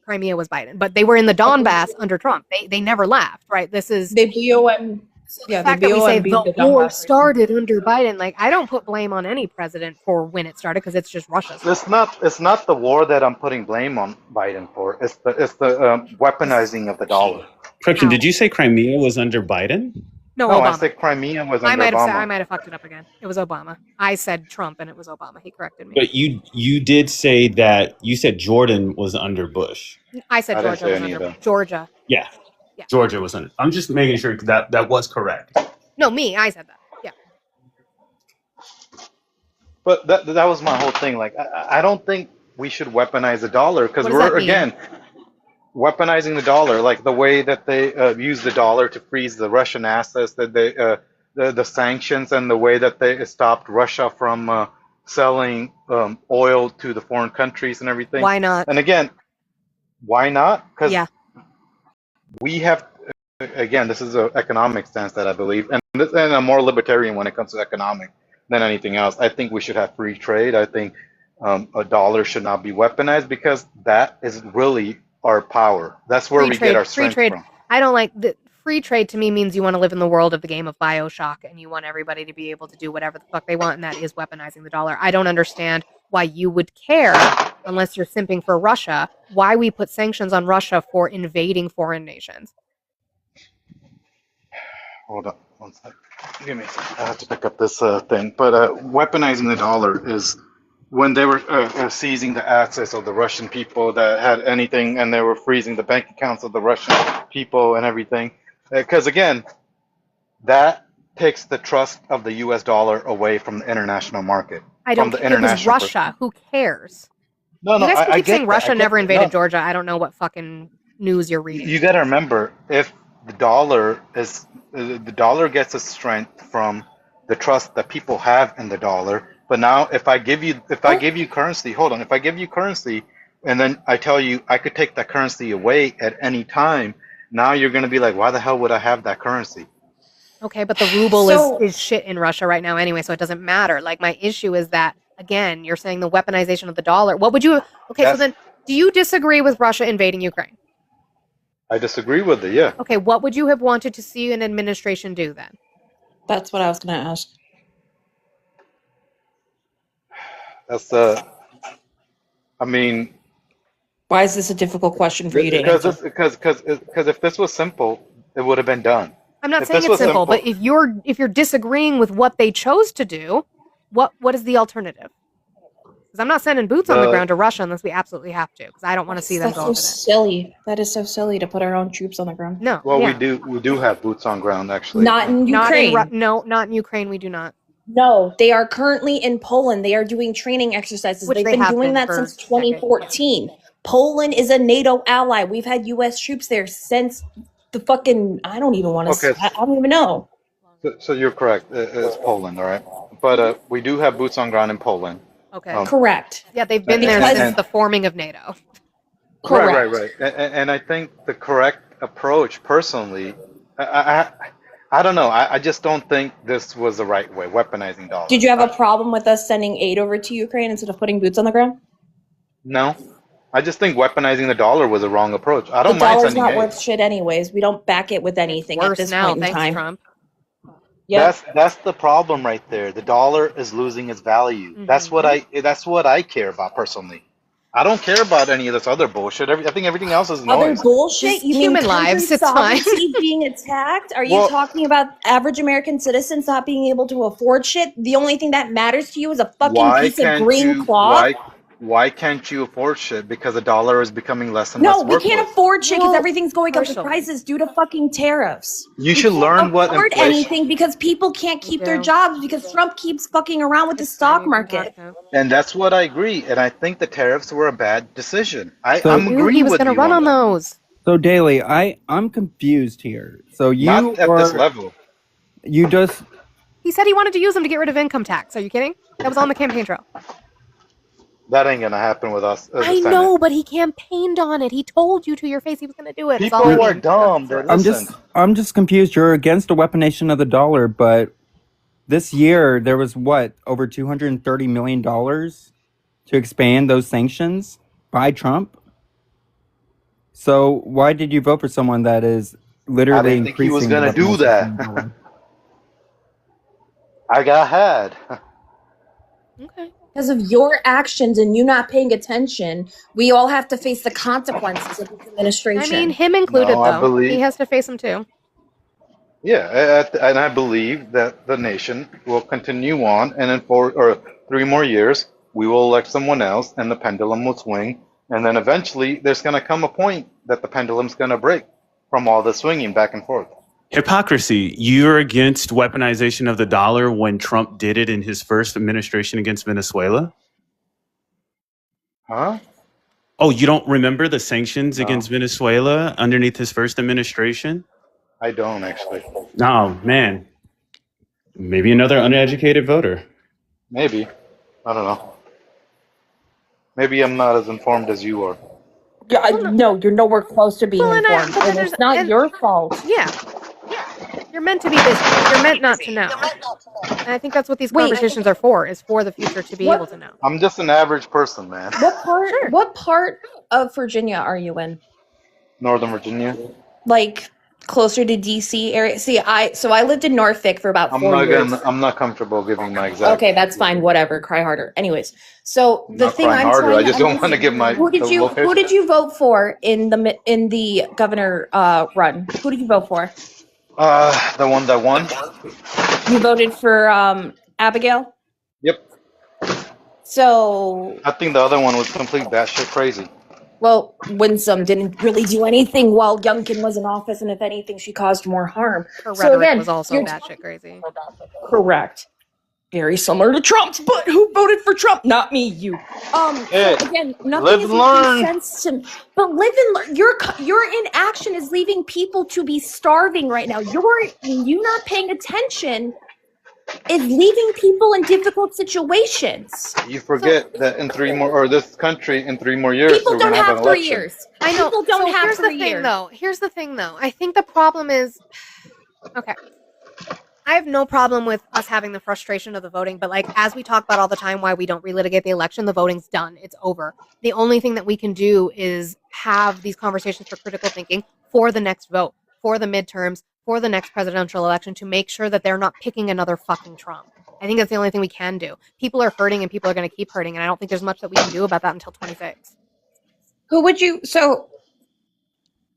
Crimea was Biden, but they were in the Donbass under Trump. They never left, right? This is They BOM. the Yeah, fact they that we say BOM the war started under Biden. Like, I don't put blame on any president for when it started because it's just Russia's fault. It's not the war that I'm putting blame on Biden for. It's the weaponizing of the dollar. Correction, did you say Crimea was under Biden? No, No, I Obama. said Crimea was I under might have Obama. I might have fucked it up again. It was Obama. I said Trump and it was Obama. He corrected me. But you did say that you said Jordan was under Bush. I said I didn't Georgia say was any of under that. Georgia. Yeah. Yeah. Georgia was under. I'm just making sure that was correct. No, me. I said that. Yeah. But that was my whole thing. Like, I don't think we should weaponize the dollar because What does that we're mean? again weaponizing the dollar, like the way that they use the dollar to freeze the Russian assets, that they the sanctions, and the way that they stopped Russia from selling oil to the foreign countries and everything. Why not? And again, why not? Because Yeah. we have, again, this is an economic stance that I believe, and I'm more libertarian when it comes to economic than anything else. I think we should have free trade. I think a dollar should not be weaponized because that is really our power. That's where Free we trade- get our free strength trade. from. I don't like the free trade. To me means you want to live in the world of the game of BioShock and you want everybody to be able to do whatever the fuck they want, and that is weaponizing the dollar. I don't understand why you would care, unless you're simping for Russia, why we put sanctions on Russia for invading foreign nations. Hold on one second. Give me a second. I have to pick up this thing. But weaponizing the dollar is when they were seizing the assets of the Russian people that had anything, and they were freezing the bank accounts of the Russian people and everything. Because again, that takes the trust of the U.S. dollar away from the international market. I don't. From the It was international Russia. Who cares? No, You guys I keep get saying that. Russia I get never that. invaded No. Georgia. I don't know what fucking news you're reading. You got to remember, if the dollar is the dollar gets its strength from the trust that people have in the dollar. But now, if I give you currency, hold on, if I give you currency, and then I tell you I could take that currency away at any time, now you're going to be like, why the hell would I have that currency? Okay, but the ruble So- is shit in Russia right now anyway, so it doesn't matter. Like, my issue is that, again, you're saying the weaponization of the dollar. What would you... Okay, so That's- then, do you disagree with Russia invading Ukraine? I disagree with it. Yeah, Okay, what would you have wanted to see an administration do then? That's what I was going to ask. that's I mean, Why is this a difficult question for you to because answer? because if this was simple, it would have been done. I'm not If saying this it's was simple, but simple- if you're disagreeing with what they chose to do, what is the alternative? Because I'm not sending boots on the The- ground to Russia unless we absolutely have to, because I don't want to see them That's go so over there. silly. That is so silly to put our own troops on the ground. No, Well, yeah. we do have boots on ground actually. Not in Ukraine. Not in Ukraine. We do not. No, they are currently in Poland. They are doing training exercises. Which They've they been have doing been that for since decades, 2014. Poland is a NATO ally. We've had U.S. troops there since the fucking, I don't even want to, Okay. I don't even know. So you're correct. It's Poland, all right. But we do have boots on ground in Poland. Okay. Correct. Yeah, they've been there Because- since the forming of NATO. Correct. Right. And I think the correct approach, personally, I don't know. I just don't think this was the right way, weaponizing dollars. Did you have a problem with us sending aid over to Ukraine instead of putting boots on the ground? No. I just think weaponizing the dollar was a wrong approach. I The don't mind dollar's sending not aid. worth shit anyways. We don't back it with anything at Worse this now, point in thanks, time. Trump. Yep. That's the problem right there. The dollar is losing its value. Mhm. That's what I care about personally. I don't care about any of this other bullshit. I think everything else is Other noise. bullshit? Just You mean human country lives, it's fine. sovereignty being attacked? Are you Well, talking about average American citizens not being able to afford shit? The only thing that matters to you is a fucking why piece of can't green you? cloth? Why can't you afford shit? Because the dollar is becoming less and less No, we can't worthless. afford shit because Well, everything's going up in partially. prices due to fucking tariffs. You We should can't learn what afford inflation. anything because people can't We keep their do. jobs because Trump keeps fucking around with the It's fine. stock You can talk market. now. And that's what I agree. And I think the tariffs were a bad decision. I'm So, Knew agreeing he was with gonna you run on on that. those. so Daily, I'm confused here. So Not at this level. you just He said he wanted to use them to get rid of income tax. Are you kidding? That was on the campaign trail. That ain't gonna happen with us as a I Senate. know, but he campaigned on it. He told you to your face he was gonna do it. That's all I People are mean. dumb. They listen. I'm just confused. You're against the weaponization of the dollar, but this year there was what, over $230 million to expand those sanctions by Trump. So why did you vote for someone that is I literally didn't think he was increasing the gonna do weaponization of the that. dollar? I got had. Okay. Because of your actions and you not paying attention, we all have to face the consequences of this administration. I mean, him included, No, I though. believe- He has to face them too. Yeah, and I believe that the nation will continue on, and in 4 or 3 more years, we will elect someone else, and the pendulum will swing, and then eventually there's going to come a point that the pendulum's going to break from all the swinging back and forth. Hypocrisy. You're against weaponization of the dollar when Trump did it in his first administration against Venezuela? Huh? Oh, you don't remember the sanctions No. against Venezuela underneath his first administration? I don't actually. Oh, man. Maybe another uneducated voter. Maybe. I don't know. Maybe I'm not as informed as you are. No, you're nowhere close to being Well, and informed, but and there's- it's not and- your fault. Yeah. You're meant to be busy. You're meant not to know. And I think that's what these Wait. conversations are for, is for the future to be What- able to know. I'm just an average person, man. Sure. What part of Virginia are you in? Northern Virginia. Like closer to DC area? See, I lived in Norfolk for about 4 years. I'm not comfortable giving my exact. Okay, that's fine. Whatever. Cry harder. Anyways, so I'm the not thing crying I'm harder. trying I just to don't want to give my. who did the you location. vote for in the governor run? Who did you vote for? The one that won. You voted for Abigail. Yep. So, I think the other one was complete batshit crazy. well, Winsome didn't really do anything while Youngkin was in office, and if anything, she caused more harm. Her So rhetoric again, was also you're- batshit crazy. Correct. Very similar to Trump's, but who voted for Trump? Not me, you. Hey, So again, nothing live is and making learn. sense to me. But live and learn. Your inaction is leaving people to be starving right now. You not paying attention is leaving people in difficult situations. You forget that in 3 more, or this country in 3 more years, People we're don't gonna have have an 3 election. years. I know. People don't so have here's 3 the thing, years. though. Here's the thing, though. I think the problem is, okay, I have no problem with us having the frustration of the voting, but like as we talk about all the time, why we don't relitigate the election, the voting's done. It's over. The only thing that we can do is have these conversations for critical thinking for the next vote, for the midterms, for the next presidential election, to make sure that they're not picking another fucking Trump. I think that's the only thing we can do. People are hurting and people are going to keep hurting, and I don't think there's much that we can do about that until 26. Who would you? So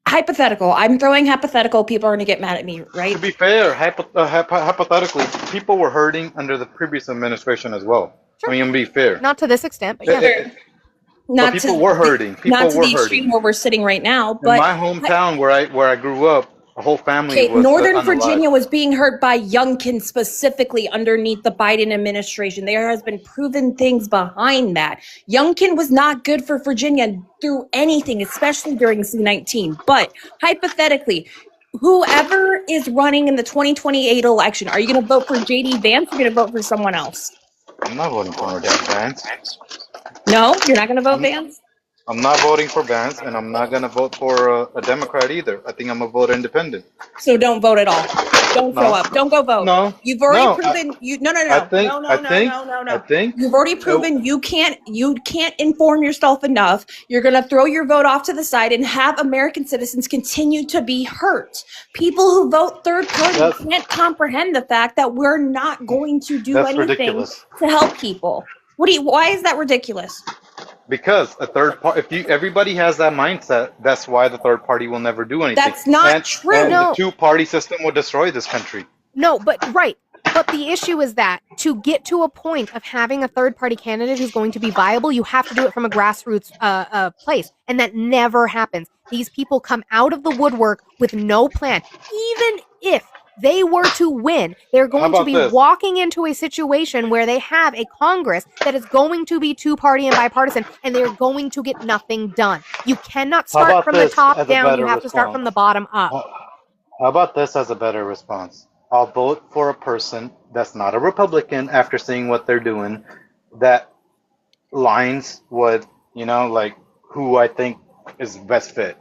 hypothetical. I'm throwing hypothetical. People are going to get mad at me, right? To be fair, hypothetically, people were hurting under the previous administration as well. Sure. I mean, to be fair. Not to this extent, but yeah. But people were hurting. People not to were the extreme hurting. where we're sitting right now, In but my hometown, where I grew up, the whole family okay, was Northern unalive. Virginia was being hurt by Youngkin specifically underneath the Biden administration. There has been proven things behind that. Youngkin was not good for Virginia through anything, especially during C-19. But hypothetically, whoever is running in the 2028 election, are you going to vote for J.D. Vance or are you going to vote for someone else? I'm not voting for Vance. No, you're not going to vote Vance? I'm not voting for Vance, and I'm not gonna vote for a Democrat either. I think I'm gonna vote independent. So don't vote at all. Don't show up. Don't go vote. No. You've already No, proven you. No. I think. No. I think. You've already proven you can't inform yourself enough. You're going to throw your vote off to the side and have American citizens continue to be hurt. People who vote third party That's- can't comprehend the fact that we're not going to do That's anything ridiculous. to help people. Why is that ridiculous? Because a third party, if you everybody has that mindset, that's why the third party will never do anything. That's not And true. No. the two-party system will destroy this country. No, but right. But the issue is that to get to a point of having a third party candidate who's going to be viable, you have to do it from a grassroots place. And that never happens. These people come out of the woodwork with no plan. Even if they were to win, they're going to about be this? walking into a situation where they have a Congress that is going to be two-party and bipartisan, and they're going to get nothing done. You cannot How start about from the this top as a down. You better have to start response? from the bottom up. How about this as a better response? I'll vote for a person that's not a Republican after seeing what they're doing, that lines with, like who I think is best fit.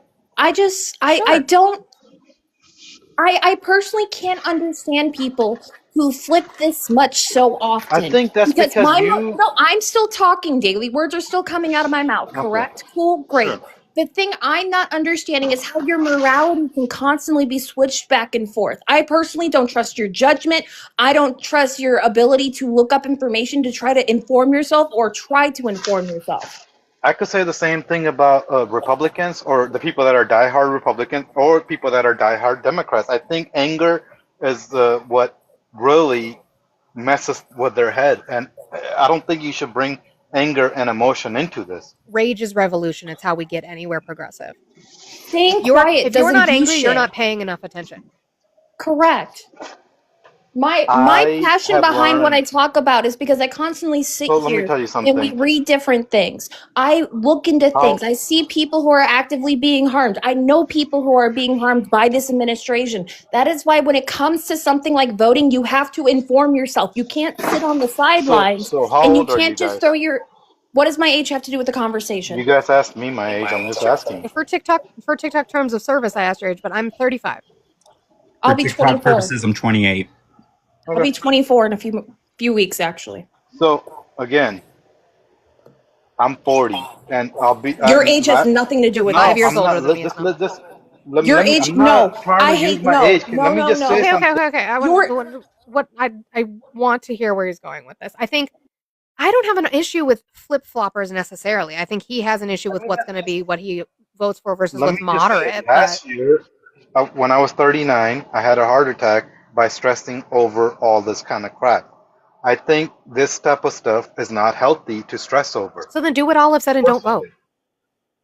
I personally can't understand people who flip this much so often. I think that's because No, I'm still talking, Daily. Words are still coming out of my mouth, Okay. correct? Cool, great. Sure. The thing I'm not understanding is how your morality can constantly be switched back and forth. I personally don't trust your judgment. I don't trust your ability to look up information to try to inform yourself or try to inform yourself. I could say the same thing about Republicans or the people that are diehard Republicans or people that are diehard Democrats. I think anger is what really messes with their head, and I don't think you should bring anger and emotion into this. Rage is revolution. It's how we get anywhere progressive. Staying quiet If you're doesn't not do angry, you're shit. not paying enough attention. Correct. My I passion have behind what I learned- talk about is because I constantly sit So let me here tell you and we something. read different things. I look into How- things. I see people who are actively being harmed. I know people who are being harmed by this administration. That is why when it comes to something like voting, you have to inform yourself. You can't sit on the sidelines So how and you old are you can't just guys? throw your. What does my age have to do with the conversation? You guys asked me my age. I'm just asking. For TikTok terms of service, I asked your age, but I'm 35. I'll For be TikTok 24. purposes, I'm 28. I'll be 24 in a few weeks, actually. So again, I'm 40, and I'll be. Your age has nothing to do with No, Five this. years I'm older not. than me, Let's it's not. just. Let me. Your let me- age, I'm not no. trying to I use hate my no. age. No, Let me no, just no. say Okay, something. okay. I want to hear where he's going with this. I think I don't have an issue with flip floppers necessarily. I think he has an issue with what's going to be what he votes for versus Let what's me just say, moderate. last year, when I was 39, I had a heart attack by stressing over all this kind of crap. I think this type of stuff is not healthy to stress over. So then do what Olive said and don't vote.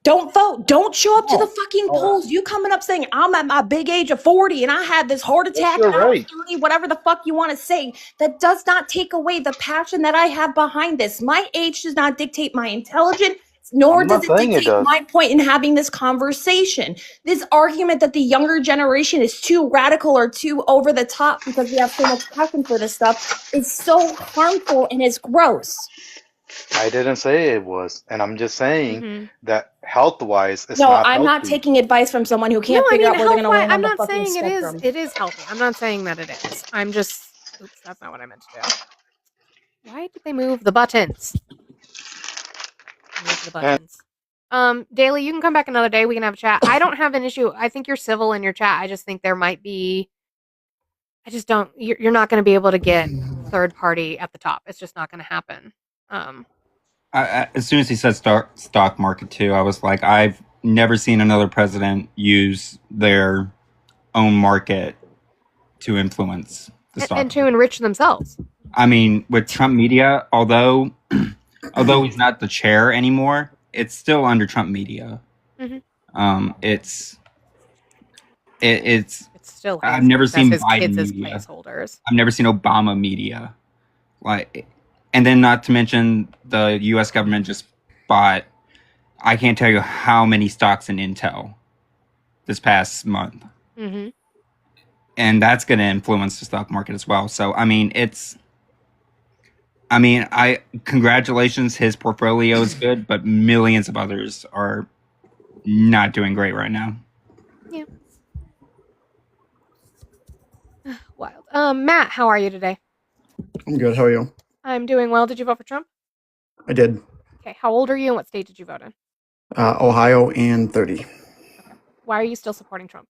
Don't vote. Don't show up to the No. fucking polls. You coming up saying, I'm at my big age of 40 and I had this heart attack you're and I was right. 30, whatever the fuck you want to say. That does not take away the passion that I have behind this. My age does not dictate my intelligence, nor I'm not does it saying it dictate does. my point in having this conversation. This argument that the younger generation is too radical or too over the top because we have so much passion for this stuff is so harmful and is gross. I didn't say it was, and I'm just saying Mhm. that health-wise, it's No, not I'm not healthy. taking advice from someone who No, can't I figure mean out where they're going to health-wise, land I'm on the not fucking saying spectrum. it is healthy. I'm not saying that it is. I'm just oops, that's not what I meant to do. Why did they move the buttons? Move the buttons. Daly, you can come back another day. We can have a chat. I don't have an issue. I think you're civil in your chat. I just think there might be. I just don't. You're not going to be able to get third party at the top. It's just not going to happen. As soon as he said stock market too, I was like, I've never seen another president use their own market to influence the stock and to market. enrich themselves. I mean, with Trump media, although he's not the chair anymore, it's still under Trump media. Mhm. It's It's still. His, I've never that's seen his Biden kids as media. placeholders. I've never seen Obama media, and then not to mention the U.S. government just bought. I can't tell you how many stocks in Intel this past month, Mm-hmm. and that's going to influence the stock market as well. So, I mean, congratulations, his portfolio is good, but millions of others are not doing great right now. Yeah. Wild. Matt, how are you today? I'm good. How are you? I'm doing well. Did you vote for Trump? I did. Okay. How old are you and what state did you vote in? Ohio and 30. Why are you still supporting Trump?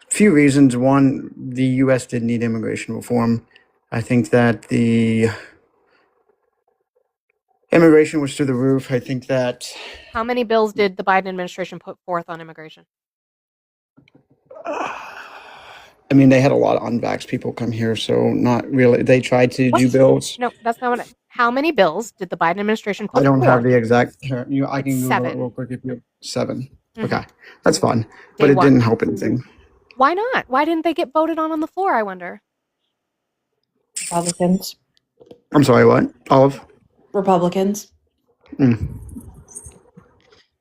Few reasons. One, the U.S. did need immigration reform. I think that the Immigration was through the roof. I think that How many bills did the Biden administration put forth on immigration? I mean, they had a lot of unvaxxed people come here, so not really. They tried to do What? bills. No, that's not what I. How many bills did the Biden administration put I don't forth? have the exact. I It's can Google 7. it real quick if you 7. Mhm. Okay, that's fun, but Day it one. didn't help anything. Why not? Why didn't they get voted on the floor, I wonder? Republicans. I'm sorry, what? Olive? Republicans. Mm.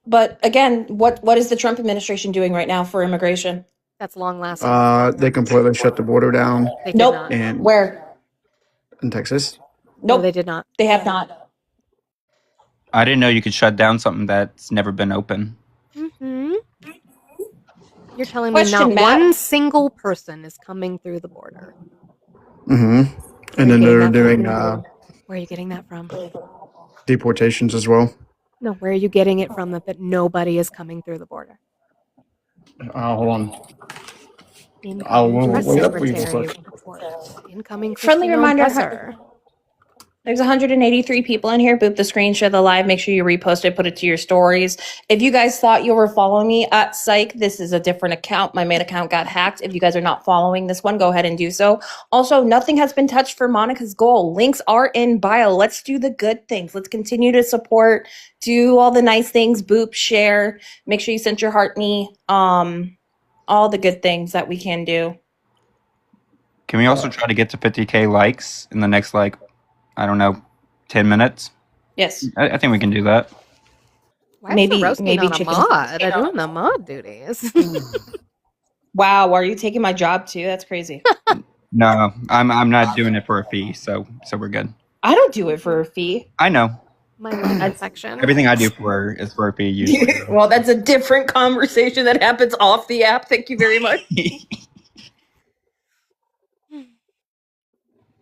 But again, what is the Trump administration doing right now for immigration? That's long lasting. They completely shut the border down They did Nope. not. in Where? Texas. No, Nope. they did not. They have not. I didn't know you could shut down something that's never been open. Mm-hmm. You're telling Question, me not Matt. one single person is coming through the border. Mm-hmm. And then they're doing Where are you getting that from? deportations as well. No, where are you getting it from that nobody is coming through the border? Hold on. Incoming press look it up for you secretary real quick. report. Incoming Friendly Christine reminder, Presser. There's 183 people in here. Boop the screen, share the live. Make sure you repost it, put it to your stories. If you guys thought you were following me at Psych, this is a different account. My main account got hacked. If you guys are not following this one, go ahead and do so. Also, nothing has been touched for Monica's goal. Links are in bio. Let's do the good things. Let's continue to support, do all the nice things, boop, share. Make sure you send your heart me. All the good things that we can do. Can we also try to get to 50K likes in the next, like, I don't know, 10 minutes? Yes. I think we can do that. Why Maybe- is the maybe on a chicken- mod? They're doing the mod duties. Wow, are you taking my job too? That's crazy. No, I'm not doing it for a fee, so we're good. I don't do it for a fee. I know. My leg section. Everything I do is for a fee usually. Well, that's a different conversation that happens off the app. Thank you very much.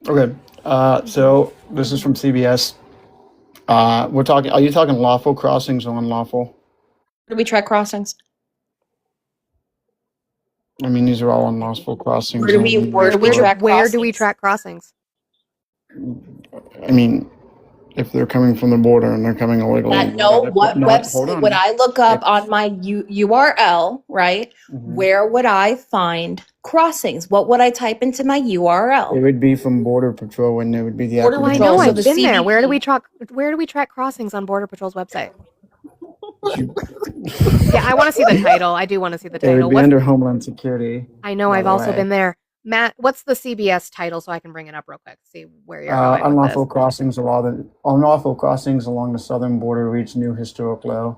Okay. So this is from CBS. We're talking. Are you talking lawful crossings or unlawful? Do we track crossings? I mean, these are all unlawful crossings. Where do we- and- where do we track Where do we crossings? track crossings? I mean, if they're coming from the border and they're coming illegally. No, what No, hold website on. would I look up on my URL, right? Mhm. Where would I find crossings? What would I type into my It URL? would be from Border Patrol, and it would be the Border Oh, I acronym. Patrol, know. so I've the been there. Where do CBP. we track crossings on Border Patrol's website? Yeah, I want to see the title. I do want to see the It would title. be What's, under Homeland Security. I know by I've the also way. been there. Matt, what's the CBS title so I can bring it up real quick? See where you're going with Unlawful this. crossings along the southern border reach new historic low.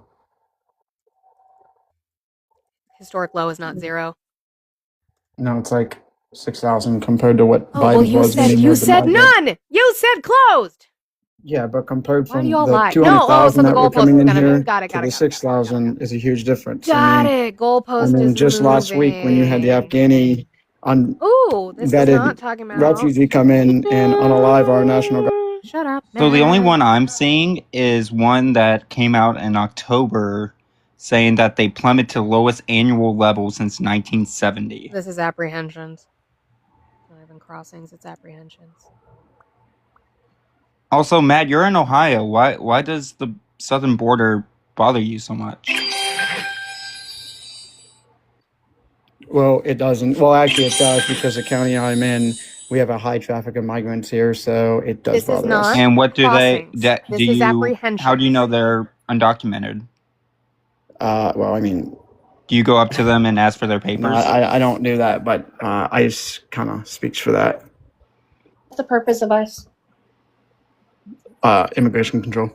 Historic low is not 0. No, it's like 6,000 compared to what Oh, Biden well, you was. when said he you made the said budget. none. You said closed. Yeah, but compared Why from do you all the lie? No, 200,000 so the that were goalpost coming is in gonna here move. Got it. to Got the it. 6,000 is a huge difference. Got it. Goalpost And then is just last week when you had the moving. Afghani Ooh, this is vetted not talking about refugee come in and unalive our national government. Shut up. So the only Matt. one I'm seeing is one that came out in October saying that they plummeted to lowest annual level since 1970. This is apprehensions. Not even crossings. It's apprehensions. Also, Matt, you're in Ohio. Why does the southern border bother you so much? Well, it doesn't. Well, actually, it does because the county I'm in, we have a high traffic of migrants here, so it does This is bother not- us. And what do they? Crossings. That, This do is you? apprehension. How do you know they're undocumented? Well, I mean, Do you go up to them and ask for their no, papers? I don't do that, but ICE kind of speaks for that. What's the purpose of ICE? Immigration control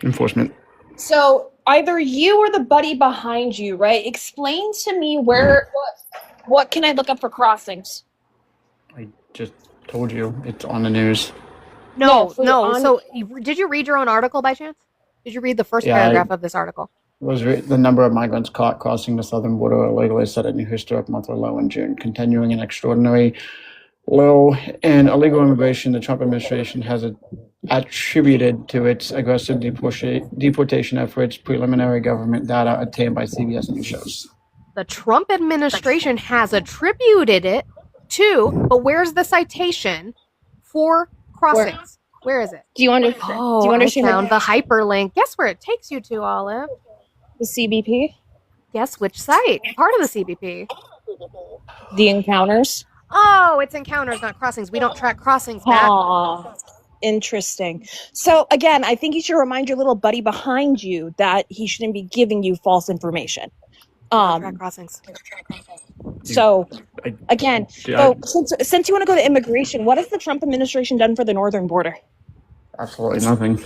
enforcement. So either you or the buddy behind you, right? Explain to me what can I look up for crossings? I just told you it's on the news. No, for no. on- So, did you read your own article by chance? Did you read the first Yeah, paragraph of this article? The number of migrants caught crossing the southern border illegally set a new historic monthly low in June, continuing an extraordinary low in illegal immigration. The Trump administration has attributed to its aggressive deportation efforts. Preliminary government data obtained by CBS News shows. The Trump administration has attributed it to, but where's the citation for crossings? Where is it? Do you understand? Oh, Do you understand I found the hyperlink. Guess where it takes you to, Olive? the CBP? Guess which site? Part of the CBP. The encounters? Oh, it's encounters, not crossings. We don't track crossings back. Aw, interesting. So again, I think you should remind your little buddy behind you that he shouldn't be giving you false information. Track crossings. So I- again, Yeah, so since you want to go to immigration, what has the Trump administration done for the northern border? absolutely nothing.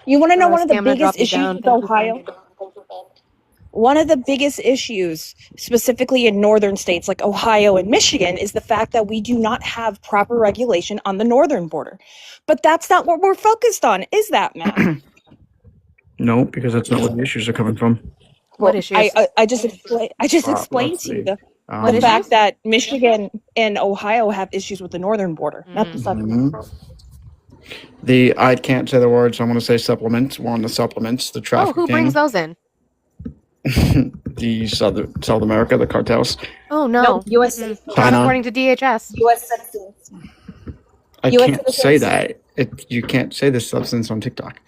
You want to know one of the Scam that dropped biggest me issues down. with Thank you, Ohio? friend. One of the biggest issues, specifically in northern states like Ohio and Michigan, is the fact that we do not have proper regulation on the northern border. But that's not what we're focused on, is that, Matt? No, because that's not where the issues are coming from. What issues? I just explained Let's to you see. the fact that Michigan and Ohio have issues with the northern border, not the southern. I can't say the words. I'm going to say supplements. One of the supplements, the Oh, trafficking. who brings those in? The South America, the cartels. Oh, no. No, U.S. Mm-mm. citizens. Not China. according to DHS. U.S. citizens. I US can't say citizens. that. You can't say this substance on TikTok.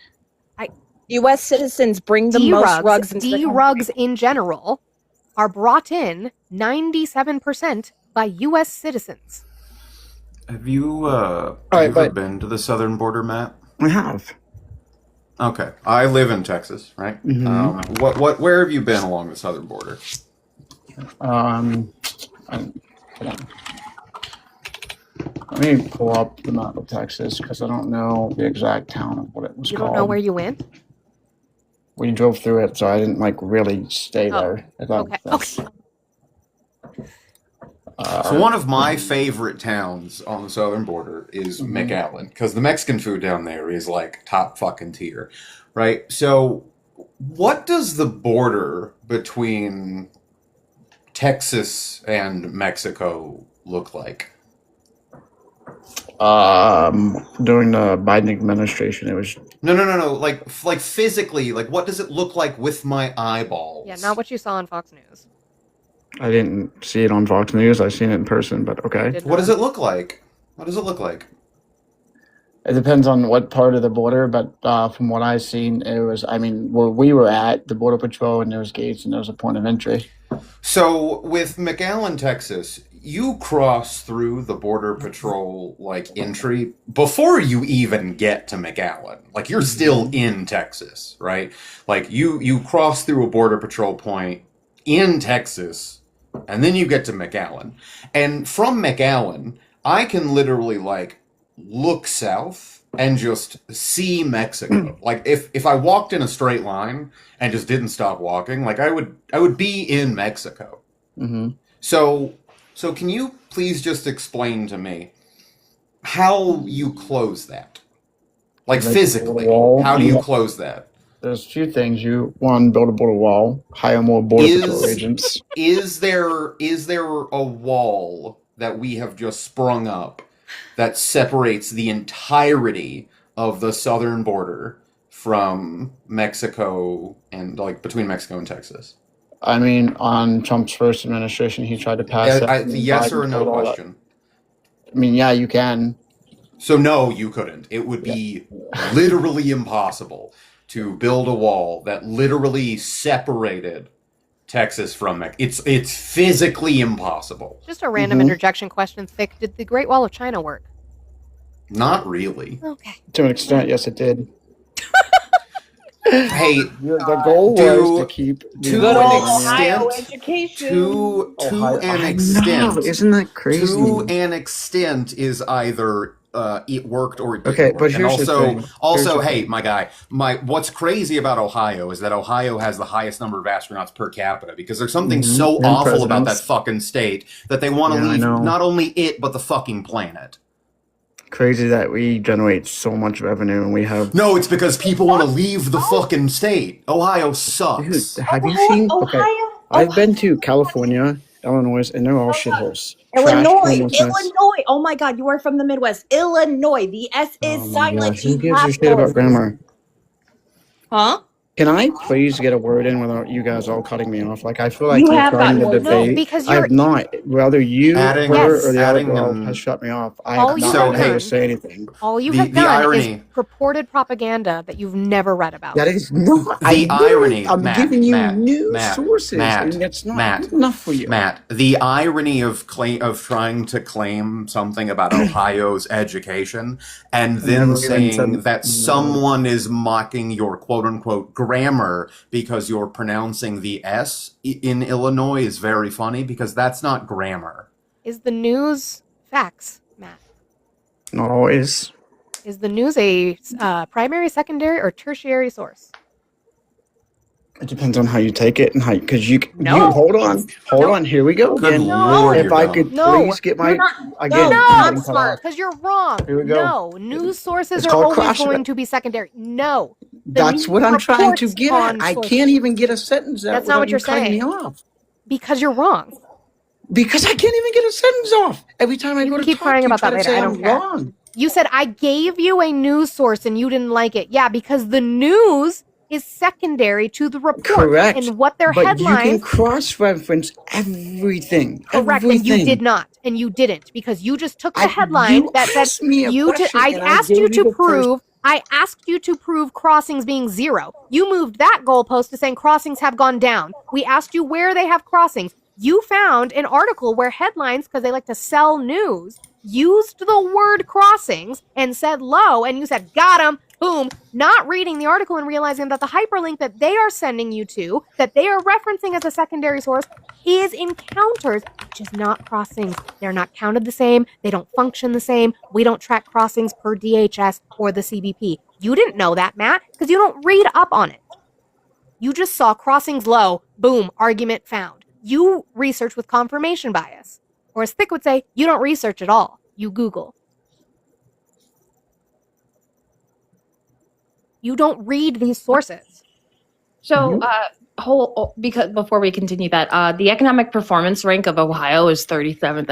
U.S. citizens bring the most rugs into the country. D-rugs in general are brought in 97% by U.S. citizens. Have you right, ever but- been to the southern border, Matt? I have. Okay, I live in Texas, right? Mhm. Where have you been along the southern border? Hold on. Let me pull up the map of Texas because I don't know the exact town of what it was You called. don't know where you went? We drove through it, so I didn't really stay Oh, there. If that okay, makes sense. So one of my favorite towns on the southern border is McAllen, because the Mexican food down there is like top fucking tier, right? So what does the border between Texas and Mexico look like? During the Biden administration, it was No. Like physically, like what does it look like with my eyeballs? Yeah, not what you saw on Fox News. I didn't see it on Fox News. I've seen it in person, but okay. Did What does not. it look like? What does it look like? It depends on what part of the border, but from what I've seen, it was, where we were at, the Border Patrol, and there was gates and there was a point of entry. So with McAllen, Texas, you cross through the Border Patrol like entry before you even get to McAllen. Like you're still in Texas, right? Like you cross through a Border Patrol point in Texas, and then you get to McAllen. And from McAllen, I can literally like look south and just see Mexico. Like if I walked in a straight line and just didn't stop walking, like I would be in Mexico. Mm-hmm. So can you please just explain to me how you close that? Like Like physically, a wall? how do you Yeah. close that? There's a few things. One, build a border wall, hire more Border Patrol agents. Is there a wall that we have just sprung up that separates the entirety of the southern border from Mexico and like between Mexico and Texas? On Trump's first administration, he tried to pass that. and Yes or Biden no pulled all that. question. Yeah, you can. So no, you couldn't. It would be literally impossible to build a wall that literally separated Texas from Mexico. It's physically impossible. Just a random interjection question. Thick. Did the Great Wall of China work? Not really. Okay. To an extent, yes, it did. Hey, The goal to- was to keep to Good an old extent- Ohio education. to Ohio- an I extent, know, isn't that crazy? to an extent is either it worked or it didn't Okay, work. but And here's the thing. also, Here's the hey, thing. my guy, what's crazy about Ohio is that Ohio has the highest number of astronauts per capita because there's something so And awful about that presidents. fucking state that they want to Yeah, I leave know. not only it but the fucking planet. Crazy that we generate so much revenue and we have. No, it's because people want to leave the fucking state. Ohio Dude, sucks. have you seen? Okay, I've been to California, Illinois, and they're all shitholes. Trash, Illinois, homelessness. Illinois. Oh my God, you are from the Midwest. Illinois. The S is Oh my silent. gosh, who You gives a have shit about to- grammar? Huh? Can I please get a word in without you guys all cutting me off? Like, I feel like You you're have trying gotten to words in. No, debate. because I you're have not. Whether you, Adding, Yes. her, or the other adding, girl has shut me off. I all have you not So, have been able to done. say anything. All you the have done is irony, purported propaganda that you've never read about. That is not. the irony, I'm Matt, giving you Matt, new Matt, sources, Matt, and that's not Matt, good enough for you. Matt, the irony of trying to claim something about Ohio's education and I then never even saying said that someone is mocking your quote unquote grammar because you're pronouncing the S in Illinois is very funny because that's not grammar. Is the news facts, Matt? Not always. Is the news a primary, secondary, or tertiary source? It depends on how you take it and how, because you No. hold on. Here we go Good again. lord, If you're I dumb. could No. please get my You're not. again. No, I'm not getting cut smart. off. Because you're wrong. Here we go. No, news sources It's are called always cross- going to be secondary. No. The That's news what I'm trying to reports get on at. I sources. can't even get a sentence out That's not without what you you're cutting me saying. off. Because you're wrong. Because I can't even get a sentence off. Every time I You go can to keep talk, crying you about try that to later. say I don't I'm care. wrong. You said I gave you a news source and you didn't like it. Yeah, because the news is secondary to the report. Correct. And what their But you can headlines. cross-reference everything. Correct, Everything. and you did not, and you didn't, because you just took the You headline that said asked me a you. question, I and asked gave you to the first- prove. I asked you to prove crossings being 0. You moved that goalpost to saying crossings have gone down. We asked you where they have crossings. You found an article where headlines, because they like to sell news, used the word crossings and said low, and you said, got 'em, boom, not reading the article and realizing that the hyperlink that they are sending you to, that they are referencing as a secondary source, is encounters, which is not crossings. They're not counted the same. They don't function the same. We don't track crossings per DHS or the CBP. You didn't know that, Matt, because you don't read up on it. You just saw crossings low, boom, argument found. You research with confirmation bias. Or as Thick would say, you don't research at all. You Google. You don't read these sources. So, because before we continue that, the economic performance rank of Ohio is 37th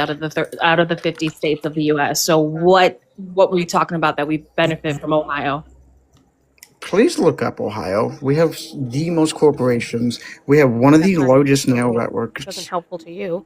out of the 50 states of the U.S. So, what were you talking about that we benefit from Ohio? Please look up Ohio. We have the most corporations. We have one of the That's not largest nail helpful. networks. Doesn't helpful to you.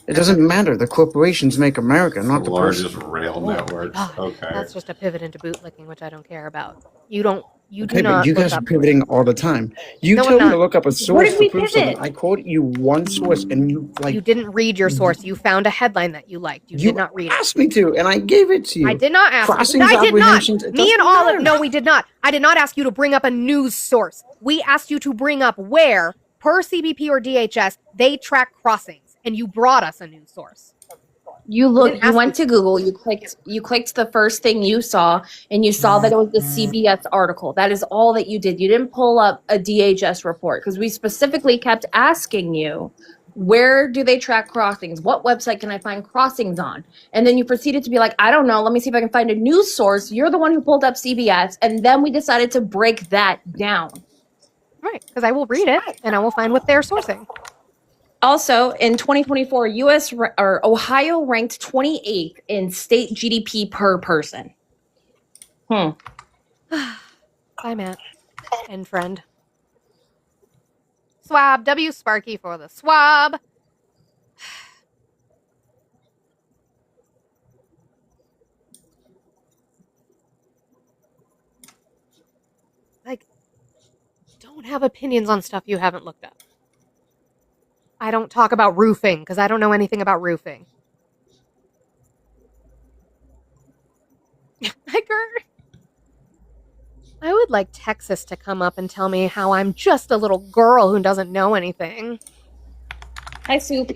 It doesn't matter. The corporations make America, The not the largest person. rail Oh my networks. God. Okay. That's just a pivot into bootlicking, which I don't care about. You do Okay, not but you look guys are up. pivoting all the time. You No, I'm told me not. to look up a Where source did to we prove something. pivot? I quoted you one source, and you You didn't read your source. You found a headline that you liked. You did not read it. asked me to, and I gave it to you. I did not ask you. Crossings, I did not. apprehensions, it Me and doesn't Olive. matter. No, we did not. I did not ask you to bring up a news source. We asked you to bring up where, per CBP or DHS, they track crossings, and you brought us a news source. You didn't ask went to Google, you clicked the first thing you saw, and you saw that it was the CBS article. That is all that you did. You didn't pull up a DHS report because we specifically kept asking you, where do they track crossings? What website can I find crossings on? And then you proceeded to be like, I don't know. Let me see if I can find a news source. You're the one who pulled up CBS, and then we decided to break that down. Right, because I will read it, and I will find what they're sourcing. Also, in 2024, Ohio ranked 28th in state GDP per person. Bye, Matt. And friend. Swab. W Sparky for the swab. Like, don't have opinions on stuff you haven't looked up. I don't talk about roofing because I don't know anything about roofing. I would like Texas to come up and tell me how I'm just a little girl who doesn't know anything. Hi, Soup.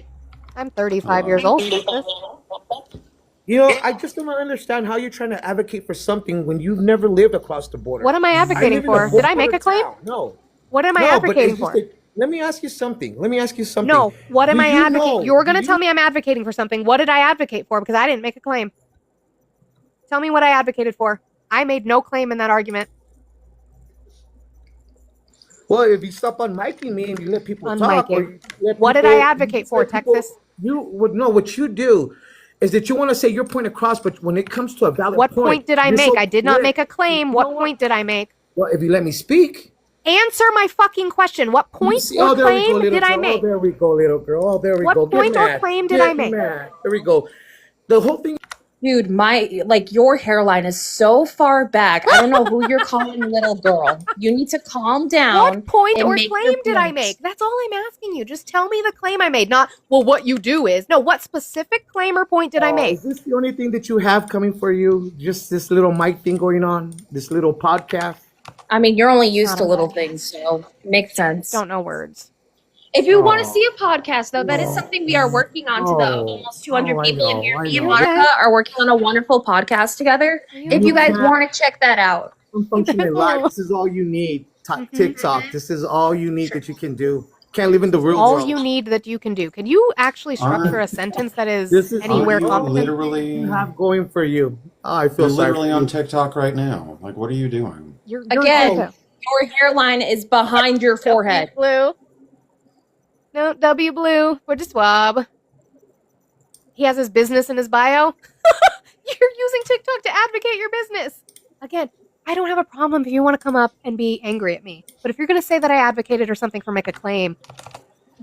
I'm 35 years old. Texas. You know, I just don't understand how you're trying to advocate for something when you've never lived across the border. What am I advocating live in a for? Did I make a border claim? town. No. What am I No, but advocating it's just for? that- let me ask you something. No, what am Do I you advocating? know- You're going to do tell you- me I'm advocating for something. What did I advocate for? Because I didn't make a claim. Tell me what I advocated for. I made no claim in that argument. Well, if you stop on miking me and you let people talk, or Unmiking. you let What did people- I advocate for, let people- Texas? You would know what you do is that you want to say your point across, but when it comes to a valid What point did I you're make? so I did not quick. make a claim. You What know point did I make? Well, if you let me speak, Answer my fucking question. What point or there we go, claim little did I girl. Oh, make? there we go, little girl. Oh, there we What go. Get point or mad. claim did I Get make? mad. There we go. The whole thing. Dude, your hairline is so far back. I don't know who you're calling little girl. You need to calm down. What point and or make claim your did I points. make? That's all I'm asking you. Just tell me the claim I made, not, well, what you do is. No, what specific claim or point did I make? Is this the only thing that you have coming for you? Just this little mic thing going on? This little podcast? I mean, you're only used Not to a little podcast. things, so makes sense. Don't know words. If you want to Oh. see a podcast, though, that is Oh. something we are working on to the Oh. almost 200 Oh, I people in know, here. I Me and know. Monica are working on a wonderful podcast together. If you guys can't- want to check that out. Functioning life. This is all you need. TikTok. This is all you need that you can do. Can't live in the real All world. you need that you can do. Can you actually structure a sentence that is anywhere Aren't you competent? literally You have going for you. Oh, I feel You're sorry literally for on you. TikTok right now. Like, what are you doing? You're Again, okay. your hairline is behind your forehead. Blue. No, W Blue. We're just swab. He has his business in his bio. You're using TikTok to advocate your business. Again, I don't have a problem if you want to come up and be angry at me. But if you're going to say that I advocated or something for make a claim,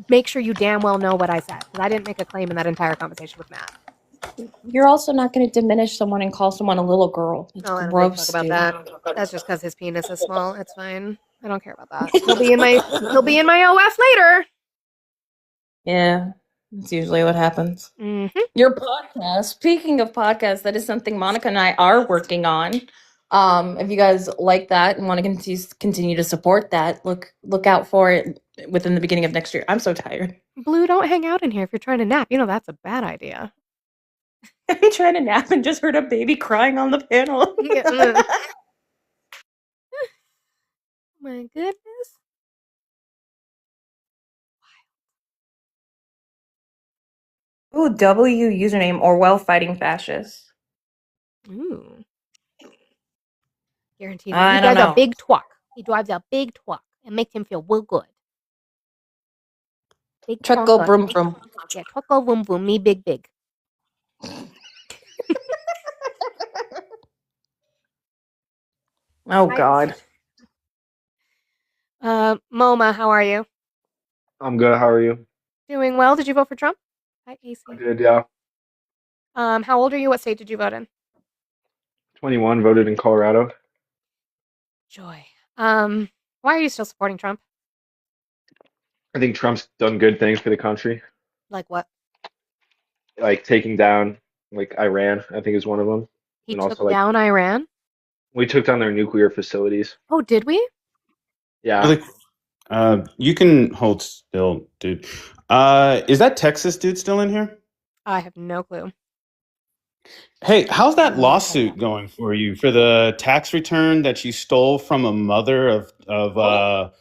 make sure you damn well know what I said. Because I didn't make a claim in that entire conversation with Matt. You're also not going to diminish someone and call someone a little girl. It's Oh, I don't gross, talk about dude. that. That's just because his penis is small. It's fine. I don't care about that. He'll be in my OF later. Yeah, that's usually what happens. Mm-hmm. Your podcast. Speaking of podcasts, that is something Monica and I are working on. If you guys like that and want to continue to support that, look out for it within the beginning of next year. I'm so tired. Blue, don't hang out in here if you're trying to nap. You know that's a bad idea. I'm trying to nap and just heard a baby crying on the panel. My goodness. Ooh, W username Orwell fighting fascists. Ooh. Guaranteed. I He don't drives know. a big truck. He drives a big truck. It makes him feel real good. Big Truck trunk go on- vroom vroom. Yeah, truck go boom boom. Me big big. Oh God. MoMA, how are you? I'm good. How are you? Doing well. Did you vote for Trump? Hi, AC. I did, yeah. How old are you? What state did you vote in? 21, voted in Colorado. Joy. Why are you still supporting Trump? I think Trump's done good things for the country, Like what? like taking down like Iran, I think is one of them. He And took also like down Iran? we took down their nuclear facilities. Oh, did we? Yeah. Really, you can hold still, dude. Is that Texas dude still in here? I have no clue. Hey, how's that lawsuit going for you for the tax return that you stole from a mother of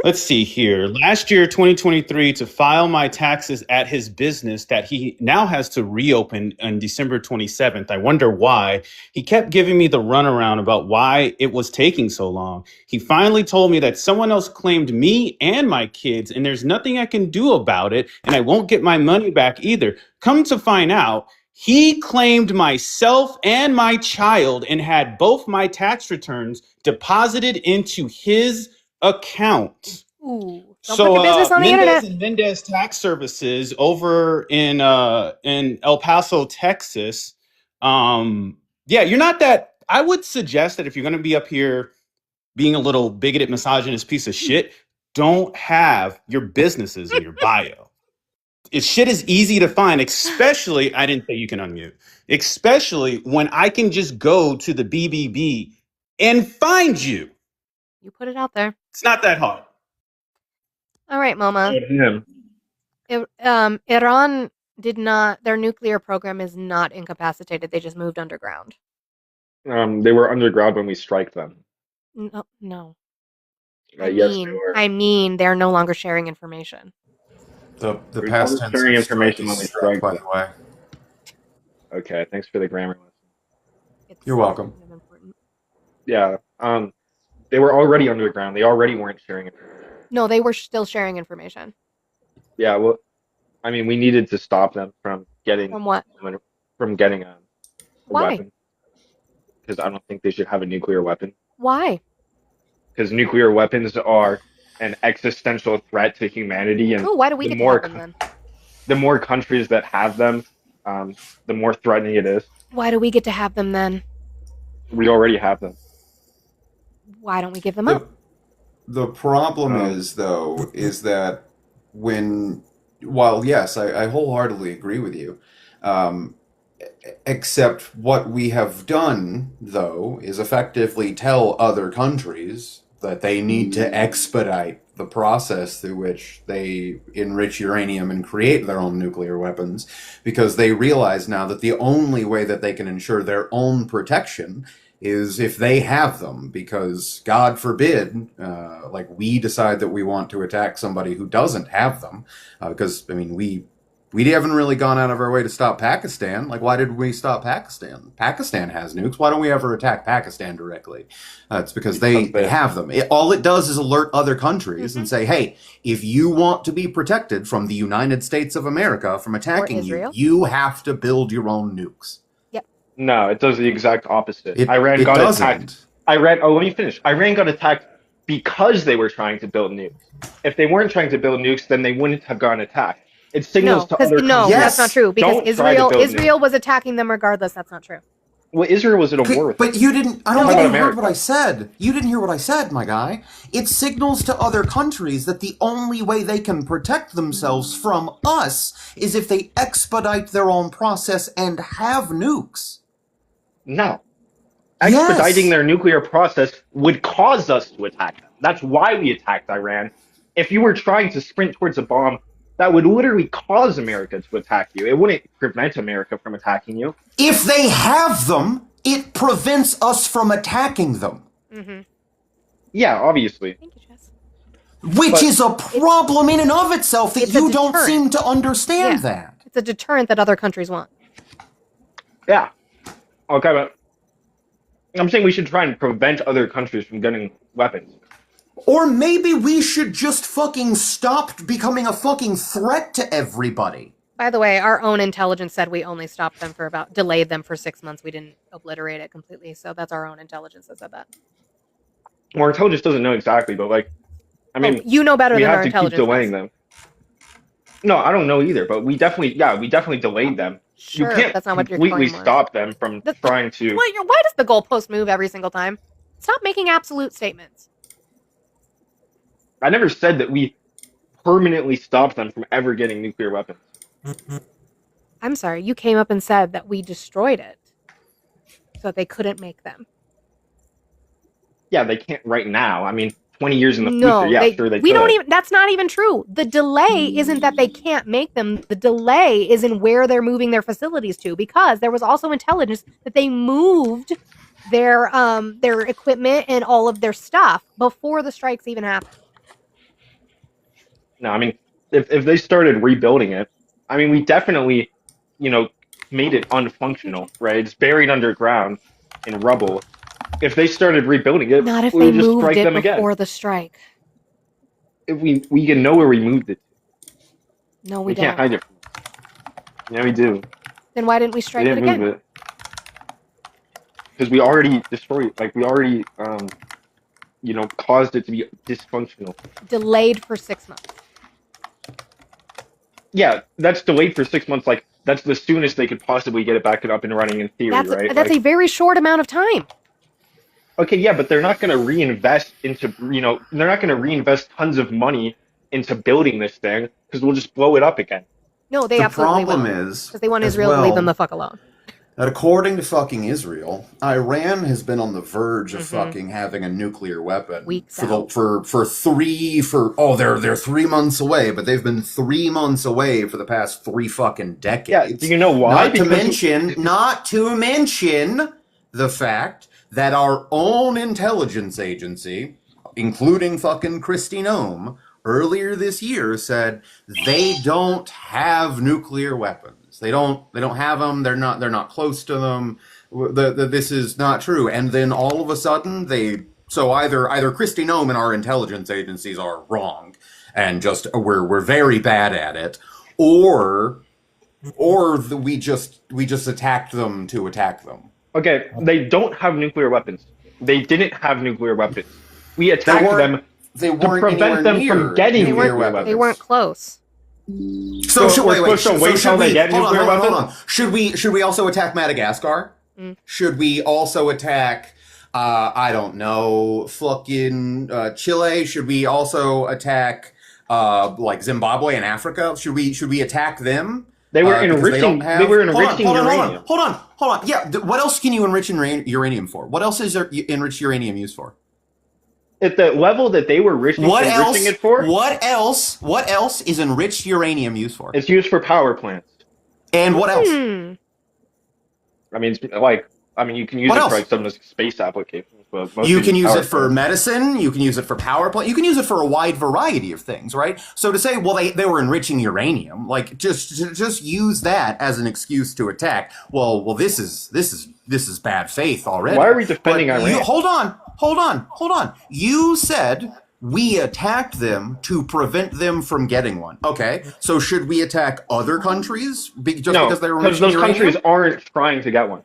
let's see here. Last year, 2023, to file my taxes at his business that he now has to reopen on December 27th. I wonder why. He kept giving me the runaround about why it was taking so long. He finally told me that someone else claimed me and my kids, and there's nothing I can do about it, and I won't get my money back either. Come to find out, he claimed myself and my child and had both my tax returns deposited into his account. Ooh. Don't put your business on the Mendez internet. and Mendez Tax Services over in El Paso, Texas. Yeah, you're not that. I would suggest that if you're going to be up here being a little bigoted, misogynist piece of shit, don't have your businesses in your bio. Shit is easy to find, especially, I didn't say you can unmute, especially when I can just go to the BBB and find you. You put it out there. It's not that hard. All right, MoMA. Him. Iran did not, their nuclear program is not incapacitated. They just moved underground. They were underground when we striked them. No. Yes, they were. I mean, they're no longer sharing information. The We're past tense sharing of information when we strike, strike by them. the way. Okay, thanks for the grammar lesson. You're welcome. kind of important. Yeah. They were already underground. They already weren't sharing information. No, they were still sharing information. Yeah, well, I mean, we needed to stop them from getting From what? a Why? weapon. Because I don't think they should have a nuclear weapon. Why? because nuclear weapons are an existential threat to humanity, and Oh, why do we the get to more have them then? the more countries that have them, the more threatening it is. Why do we get to have them then? We already have them. Why don't we give them up? The problem Um, is, though, is that while yes, I wholeheartedly agree with you, um, except what we have done, though, is effectively tell other countries that they need to expedite the process through which they enrich uranium and create their own nuclear weapons, because they realize now that the only way that they can ensure their own protection is if they have them, because God forbid, like we decide that we want to attack somebody who doesn't have them, because I mean we haven't really gone out of our way to stop Pakistan. Like, why did we stop Pakistan? Pakistan has nukes. Why don't we ever attack Pakistan directly? It's because they have them. All it does is alert other countries and say, hey, if you want to be protected from the United States of America from attacking you, Israel. you have to build your own nukes. no, it does the exact opposite. It Iran got doesn't. attacked. Let me finish. Iran got attacked because they were trying to build nukes. If they weren't trying to build nukes, then they wouldn't have gotten attacked. It signals No, to because other no, countries. that's not true. Because Don't try to build Israel was attacking them regardless. That's not true. Well, Israel was at a war with them. But you didn't. I don't How think about you heard America? what I said. You didn't hear what I said, my guy. It signals to other countries that the only way they can protect themselves from us is if they expedite their own process and have nukes. No. Yes. Expediting their nuclear process would cause us to attack them. That's why we attacked Iran. If you were trying to sprint towards a bomb, that would literally cause America to attack you. It wouldn't prevent America from attacking you. If they have them, it prevents us from attacking them, Mm-hmm. Yeah, obviously. Thank you, Jess. which But- is a problem in and of itself that It's a you don't deterrent. seem to understand Yeah. that. It's a deterrent that other countries want. Yeah. Okay, but I'm saying we should try and prevent other countries from getting weapons. Or maybe we should just fucking stop becoming a fucking threat to everybody. By the way, our own intelligence said we only stopped them delayed them for 6 months. We didn't obliterate it completely. So that's our own intelligence that said that. Our intelligence doesn't know exactly, but I mean, you know better we than have our to keep intelligence delaying does. them. No, I don't know either, but we definitely delayed them. Sure, You can't that's not what your completely claim was. stop them from trying to. Why does the goalpost move every single time? Stop making absolute statements. I never said that we permanently stopped them from ever getting nuclear weapons. I'm sorry, you came up and said that we destroyed it so that they couldn't make them. Yeah, they can't right now. I mean, 20 years in the No, future, yeah, sure they we could. don't even. That's not even true. The delay isn't that they can't make them. The delay is in where they're moving their facilities to, because there was also intelligence that they moved their equipment and all of their stuff before the strikes even happened. No, I mean, if they started rebuilding it, I mean, we definitely, made it unfunctional, right? It's buried underground in rubble. If they started rebuilding it, Not if we they would just moved strike it them again. before the strike. If we can know where we moved it. No, We we can't don't. hide it. Yeah, we do. Then why didn't we We strike it didn't again? move it because we already destroyed. We already, caused it to be dysfunctional. Delayed for 6 months. Yeah, that's delayed for 6 months. That's the soonest they could possibly get it back up and running in theory, right? That's a very short amount of time. Okay, yeah, but they're not going to reinvest into, they're not going to reinvest tons of money into building this thing because we'll just blow it up again. No, they The absolutely problem will. is, Because they want as Israel to leave well, them the fuck alone. that according to fucking Israel, Iran has been on the verge of fucking having a nuclear weapon Weeks for out. they're 3 months away, but they've been 3 months away for the past 3 fucking decades. Yeah, do you know why? Not to mention the fact that our own intelligence agency, including fucking Kristi Noem, earlier this year said they don't have nuclear weapons. They don't have them. They're not close to them. This is not true. And then all of a sudden either Kristi Noem and our intelligence agencies are wrong and just we're very bad at it, or we just attacked them to attack them. Okay, they don't have nuclear weapons. They didn't have nuclear weapons. We attacked them They to weren't prevent anywhere them near from getting nuclear nuclear weapons. They weren't close. So So we're wait. supposed to wait till they get nuclear hold weapons? on. Should we also attack Madagascar? Mm. Should we also attack? I don't know, fucking Chile. Should we also attack like Zimbabwe and Africa? Should we attack them? They were Because enriching. They were enriching uranium. Hold on. Yeah. What else can you enrich uranium for? What else is there enriched uranium used for? At the level that they were enriching it for, What else is enriched uranium used for? it's used for power plants. And what else? I mean, you can use What it else? for like some of the space applications. But mostly You can use power it for plants. medicine. You can use it for power plant. You can use it for a wide variety of things, right? So to say, well, they were enriching uranium, like just use that as an excuse to attack. Well, this is bad faith already. Why are we defending But Iran? Hold on. You said we attacked them to prevent them from getting one. Okay, so should we attack other countries just No, because they were because enriching those uranium? countries aren't trying to get one.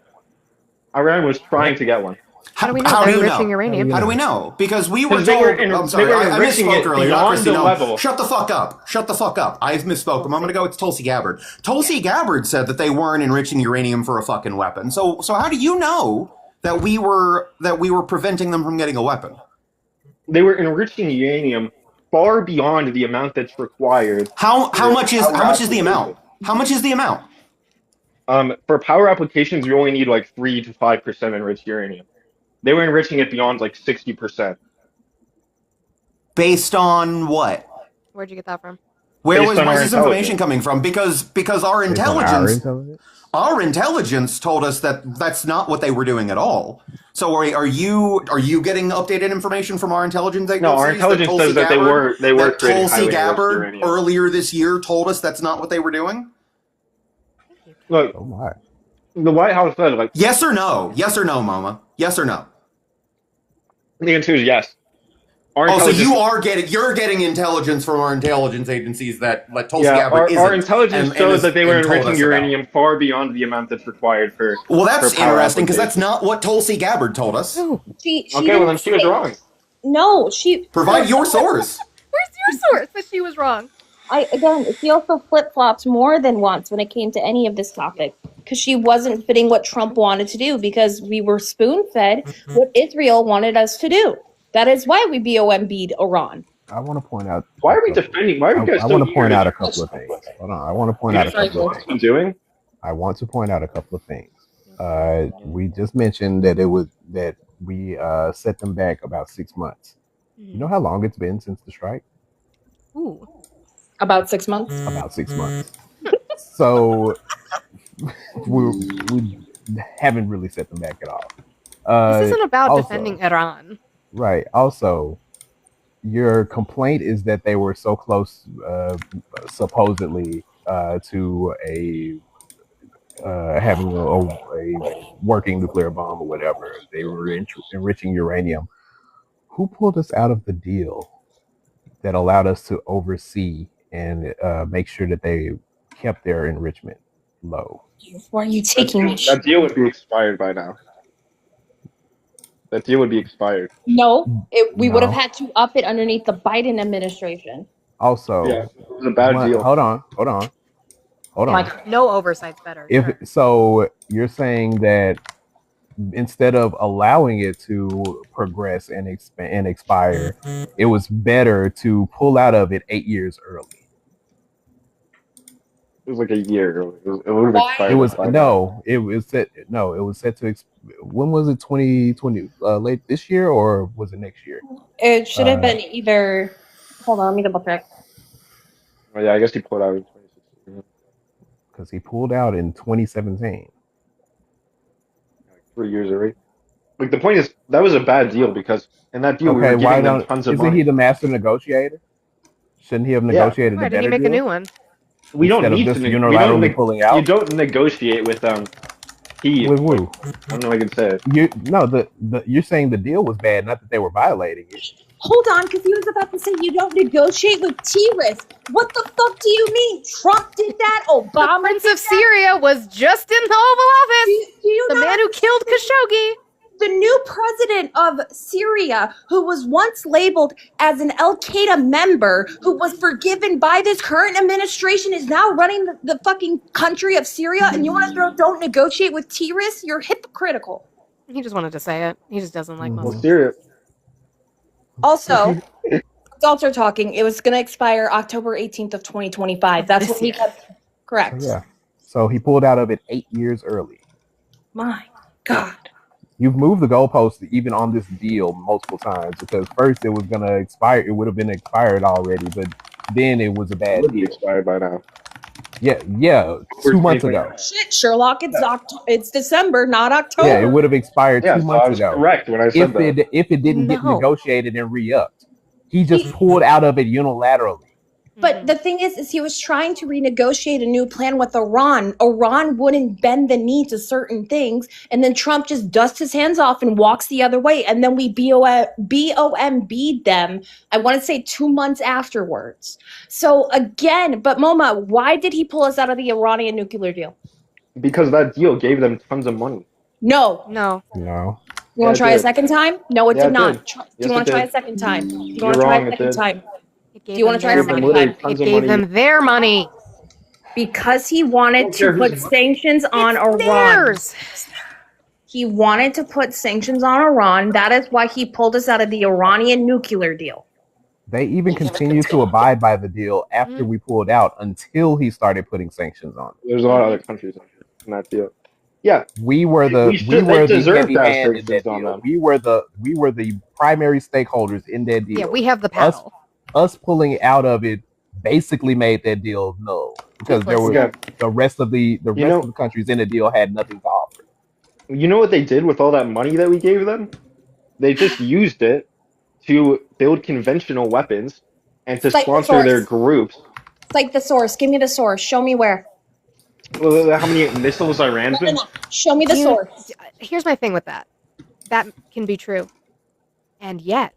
Iran was trying to get one. How do we know How they're do you enriching know? uranium? How do we know? Because we were Because they told. were I'm sorry, I enriching misspoke it earlier. Not beyond Christy the Nome. level. Shut the fuck up. I misspoke a moment ago. It's Tulsi Gabbard. Tulsi Gabbard said that they weren't enriching uranium for a fucking weapon. So how do you know that we were preventing them from getting a weapon? They were enriching uranium far beyond the amount that's required. How much is the amount? How much is the amount? For power applications, you only need like 3 to 5% enriched uranium. They were enriching it beyond like 60%. Based on what? Where'd you get that from? Where's on our this information intelligence. coming from? Because our Based on intelligence. Our intelligence told us that that's not what they were doing at all. So are you getting updated information from our intelligence agencies? No, our intelligence says that they were that creating Tulsi highly enriched Gabbard uranium. earlier this year told us that's not what they were doing? Look, Oh my. the White House said like Yes or no? Yes or no, Mama? Yes or no? the answer is yes. Our Oh, so intelligence- you're getting intelligence from our intelligence agencies that Tulsi yeah, Gabbard isn't. our intelligence shows that they were and told enriching us uranium far beyond the amount that's required for. Well, that's for power interesting because that's applications. not what Tulsi Gabbard told us. She Okay, well didn't then she was say- wrong. No, she Provide your source. Where's your source that she was wrong? She also flip flopped more than once when it came to any of this topic because she wasn't fitting what Trump wanted to do because we were spoon fed what Israel wanted us to do. That is why we BOMB'd Iran. I want to point out. Why are we defending? Why are you guys I so want to point eager out to- a couple of things. Hold on. I want to point out a couple of things. I'm doing? I want to point out a couple of things. We just mentioned that we set them back about 6 months. You know how long it's been since the strike? Ooh. About 6 months. About 6 months. So we haven't really set them back at all. This isn't about also- defending Iran. Right. Also, your complaint is that they were so close, supposedly, to having a working nuclear bomb or whatever. They were enriching uranium. Who pulled us out of the deal that allowed us to oversee and make sure that they kept their enrichment low? Why are you taking me? That deal would be expired by now. That deal would be expired. No, we would have No. had to up it underneath the Biden administration. Also, Yeah, it was a bad deal. Hold on. Like, No oversight's better. If sure. so, you're saying that instead of allowing it to progress and expand and expire, it was better to pull out of it 8 years early. It was like a year ago. It would have Why? expired. It was by now. no, it was set. No, it was set to. When was it? 2020? Late this year or was it next year? it should have been either. Hold on, let me double check. Oh, yeah, I guess he pulled out in 2016. Because he pulled out in 2017. 3 years already. Like the point is, that was a bad deal because in that deal we Okay, were why giving them don't? tons of Isn't money. he the master negotiator? Shouldn't he have Yeah. negotiated Why a didn't better you make a deal? new one? We don't Instead of need just to. We unilaterally don't. pulling You out? don't negotiate with Kyiv. With who? I don't know if I can say it. You're saying the deal was bad, not that they were violating it. Hold on, because he was about to say you don't negotiate with T-Risk. What the fuck do you mean? Trump did that? The Obama Prince did of Syria was just in the Oval Office. Do you The not man who killed Khashoggi. the new president of Syria, who was once labeled as an Al-Qaeda member, who was forgiven by this current administration, is now running the fucking country of Syria, and you want to throw don't negotiate with terrorists? You're hypocritical. He just wanted to say it. He just doesn't like Well, Muslims. Syria. Also, adults are talking. It was going to expire October 18th of 2025. That's what he kept. Correct. Yeah. So he pulled out of it 8 years early. My God. You've moved the goalposts even on this deal multiple times because first it was going to expire. It would have been expired already, but then it was a It bad would be deal. expired by now. Yeah, 2 months ago. Shit, Sherlock, it's December, not October. Yeah, it would have expired Yeah, 2 so months I was ago. correct when I said that. If it didn't get No. negotiated and re-upped. He just pulled out of it unilaterally. But the thing is he was trying to renegotiate a new plan with Iran. Iran wouldn't bend the knee to certain things, and then Trump just dusts his hands off and walks the other way, and then we BOMB'd them, I want to say 2 months afterwards. So again, but MoMA, why did he pull us out of the Iranian nuclear deal? Because that deal gave them tons of money. No. No. No. You want to Yeah, try it a did. second time? No, it Yeah, did it not. did. Do Yes, you want it to try did. a second time? Do you You're want to try wrong, a it second did. time? It Do you want to try a their second money. time? Tons It of gave money. them their money. Because he wanted Don't care to put who's- sanctions on Iran. Theirs. He wanted to put sanctions on Iran. That is why he pulled us out of the Iranian nuclear deal. They even continued to abide by the deal after Mhm. we pulled out until he started putting sanctions on it. There's a lot of other countries in that deal. Yeah, We were the they deserve heavy to have hand in that sanctions on deal. them. We were the primary stakeholders in that deal. Yeah, we have the paddle. Us pulling out of it basically made that deal null because there were Yeah. the rest of the of the countries in the deal had nothing to offer. You know what they did with all that money that we gave them? They just used it to build conventional weapons and to Cite the sponsor their source. groups. Cite the source. Give me the source. Show me where. Well, how many missiles Iran's been? Show me the You- source. Here's my thing with that. That can be true. And yet,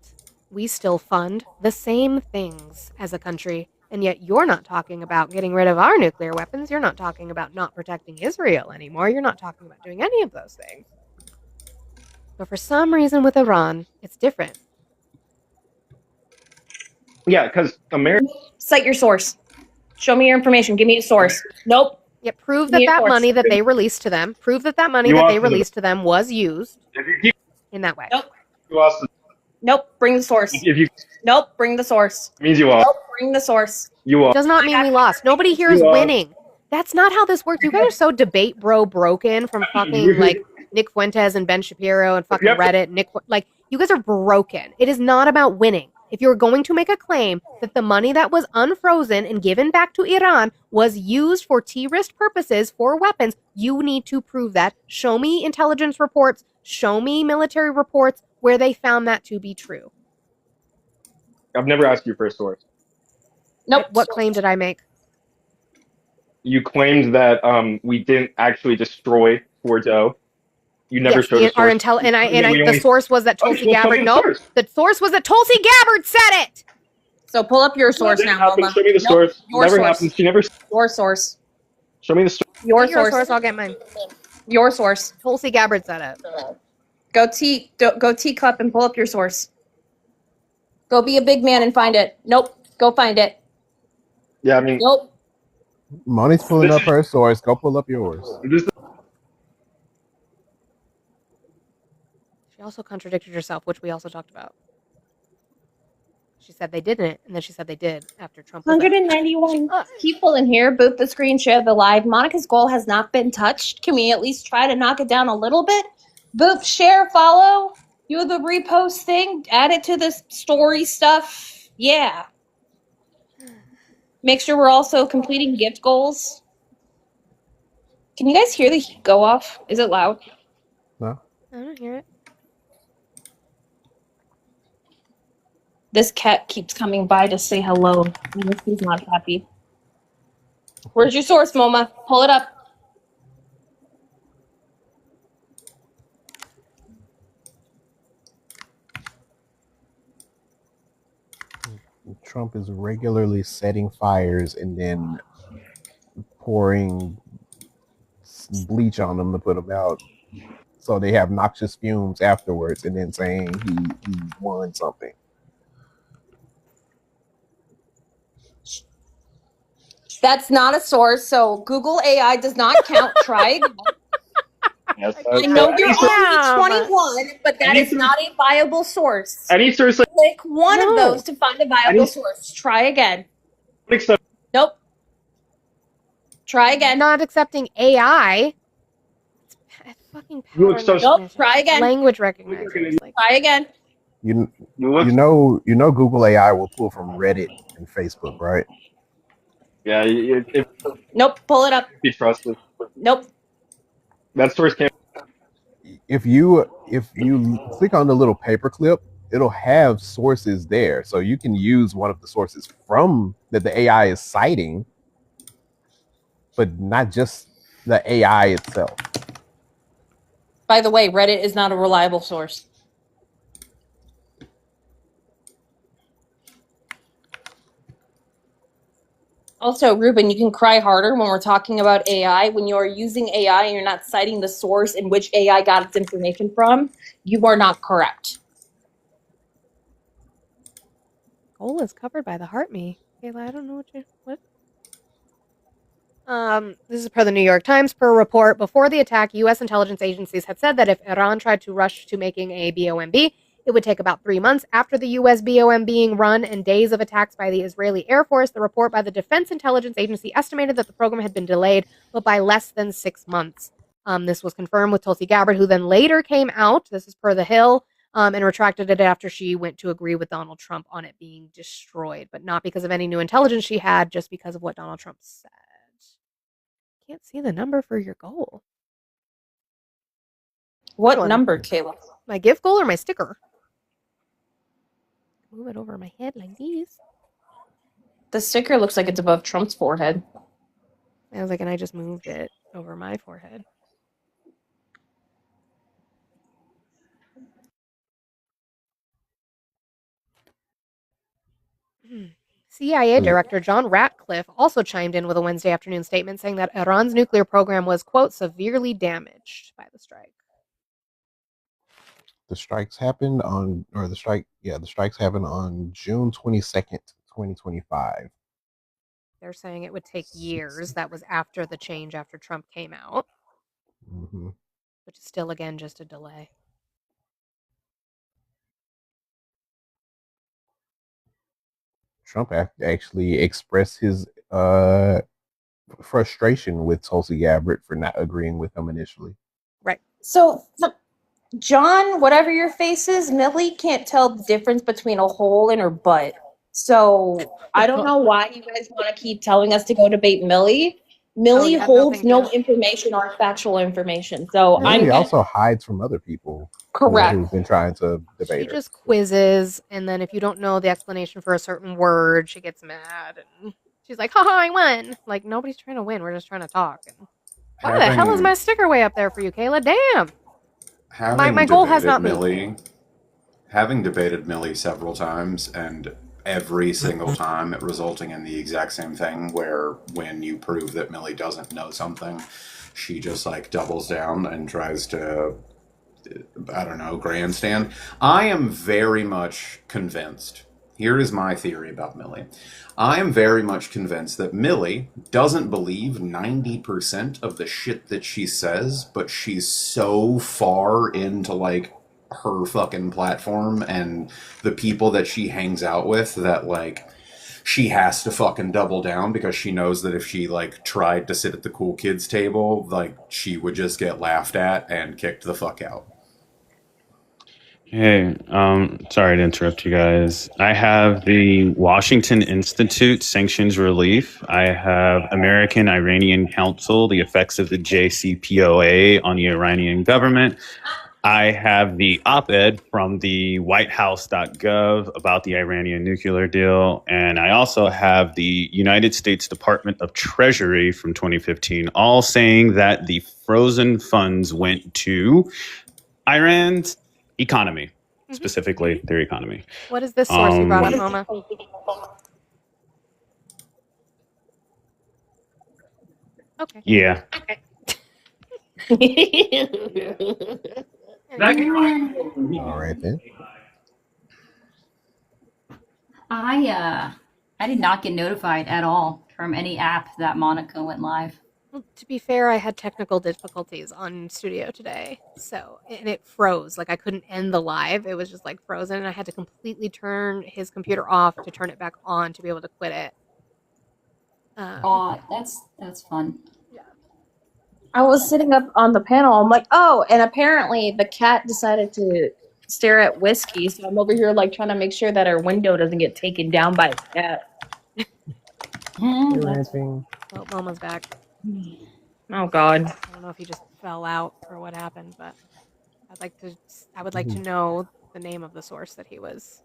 we still fund the same things as a country. And yet, you're not talking about getting rid of our nuclear weapons. You're not talking about not protecting Israel anymore. You're not talking about doing any of those things. But for some reason with Iran, it's different. Yeah, because America. Cite your source. Show me your information. Give me a source. Nope. Yeah, prove Give that me a that source. money that they released to them, prove that that money You that want they to- released to them was used If you keep in that way. Nope. you lost, Nope. Bring the source. if you Nope. Bring the source. means you lost. Nope. Bring the source. You It lost. does not mean we lost. Nobody here is You lost. winning. That's not how this works. You guys are so debate bro broken from fucking like Nick Fuentes and Ben Shapiro and fucking Yep. Reddit. Like you guys are broken. It is not about winning. If you're going to make a claim that the money that was unfrozen and given back to Iran was used for terrorist purposes for weapons, you need to prove that. Show me intelligence reports, show me military reports where they found that to be true. I've never asked you for a source. Nope. What claim did I make? You claimed that we didn't actually destroy Fort O. You never Yes, showed a our source. intel and I Yeah, we the only- source was that Oh, Tulsi well, show me Gabbard. the Nope, source. the source was that Tulsi Gabbard said it. So pull up your source Never now, happened. Mama. Show me the Nope. source. Your Never source. happened. She never. Your source. Show me the source. Your Your source. I'll get mine. Your source. Tulsi Gabbard said it. Go teacup and pull up your source. Go be a big man and find it. Nope. Go find it. Yeah, I mean, Nope. Moni's pulling up her source. Go pull up yours. this She also contradicted herself, which we also talked about. She said they didn't, and then she said they did after Trump. was out. 191 people in here. Boot the screen, share the live. Monica's goal has not been touched. Can we at least try to knock it down a little bit? Boot, share, follow. Do the repost thing. Add it to the story stuff. Yeah. Make sure we're also completing gift goals. Can you guys hear the heat go off? Is it loud? No. I don't hear it. This cat keeps coming by to say hello. He's not happy. Where's your source, Moma? Pull it up. Trump is regularly setting fires and then pouring bleach on them to put them out. so they have noxious fumes afterwards, and then saying he won something. That's not a source, so Google AI does not count. Try again. Yes, I know you're Damn. only 21, but that is not a viable source. any source like Click one of No. those to find a viable source. Try again. accept Nope. Try again. Not accepting AI. It's fucking You pattern accept- Nope. recognition. Try again. Language recognition. It's like, Try again. You know Google AI will pull from Reddit and Facebook, right? Yeah, if Nope. Pull it up. you trust it, Nope. that source can't. If you click on the little paperclip, it'll have sources there, so you can use one of the sources from that the AI is citing, but not just the AI itself. By the way, Reddit is not a reliable source. Also, Ruben, you can cry harder when we're talking about AI. When you're using AI and you're not citing the source in which AI got its information from, you are not correct. goal is covered by the heart me. Kayla, I don't know what. This is per the New York Times. Per a report, before the attack, U.S. intelligence agencies had said that if Iran tried to rush to making a BOMB, it would take about 3 months after the U.S. BOM being run and days of attacks by the Israeli Air Force. The report by the Defense Intelligence Agency estimated that the program had been delayed, but by less than 6 months. This was confirmed with Tulsi Gabbard, who then later came out, this is per The Hill, and retracted it after she went to agree with Donald Trump on it being destroyed, but not because of any new intelligence she had, just because of what Donald Trump said. Can't see the number for your goal. What One. number, Kayla? My gift goal or my sticker? Move it over my head like this. The sticker looks like it's above Trump's forehead. I was like, and I just moved it over my forehead. CIA Director John Ratcliffe also chimed in with a Wednesday afternoon statement saying that Iran's nuclear program was, quote, severely damaged by the strike. The strikes happened on June 22nd, 2025. They're saying it would take years. That was after the change after Trump came out, Mm-hmm. which is still, again, just a delay. Trump actually expressed his frustration with Tulsi Gabbard for not agreeing with him initially. Right. So, John, whatever your face is, Millie can't tell the difference between a hole and her butt. So, I don't know why you guys want to keep telling us to go debate Millie. Millie yeah, no, holds thank no you. information or factual information. So, Millie I'm also hides from other people correct. who've been trying to She debate her. just quizzes, and then if you don't know the explanation for a certain word, she gets mad, and she's like, haha, I won. Like, nobody's trying to win. We're just trying to talk. And why the hell is my sticker way up there for you, Kayla? Damn. My goal has not moved. Having debated Millie several times, and every single time it resulting in the exact same thing, where when you prove that Millie doesn't know something, she just like doubles down and tries to, I don't know, grandstand. I am very much convinced. Here is my theory about Millie. I am very much convinced that Millie doesn't believe 90% of the shit that she says, but she's so far into like her fucking platform and the people that she hangs out with that like she has to fucking double down, because she knows that if she like tried to sit at the cool kids table, like she would just get laughed at and kicked the fuck out. Hey, sorry to interrupt you guys. I have the Washington Institute Sanctions Relief. I have American Iranian Council, the effects of the JCPOA on the Iranian government. I have the op-ed from the whitehouse.gov about the Iranian nuclear deal. And I also have the United States Department of Treasury from 2015, all saying that the frozen funds went to Iran's economy, specifically their economy. What is this source you brought up, Mama? Okay. Yeah. All right then. I did not get notified at all from any app that Monica went live. Well, to be fair, I had technical difficulties on Studio today, and it froze. Like I couldn't end the live; it was just like frozen, and I had to completely turn his computer off to turn it back on to be able to quit it. That's fun. I was sitting up on the panel. I'm like, oh, and apparently the cat decided to stare at Whiskey. So I'm over here like trying to make sure that our window doesn't get taken down by a cat. Ranting. Well, Moma's back. Oh God. I don't know if he just fell out or what happened, but I would like to know the name of the source that he was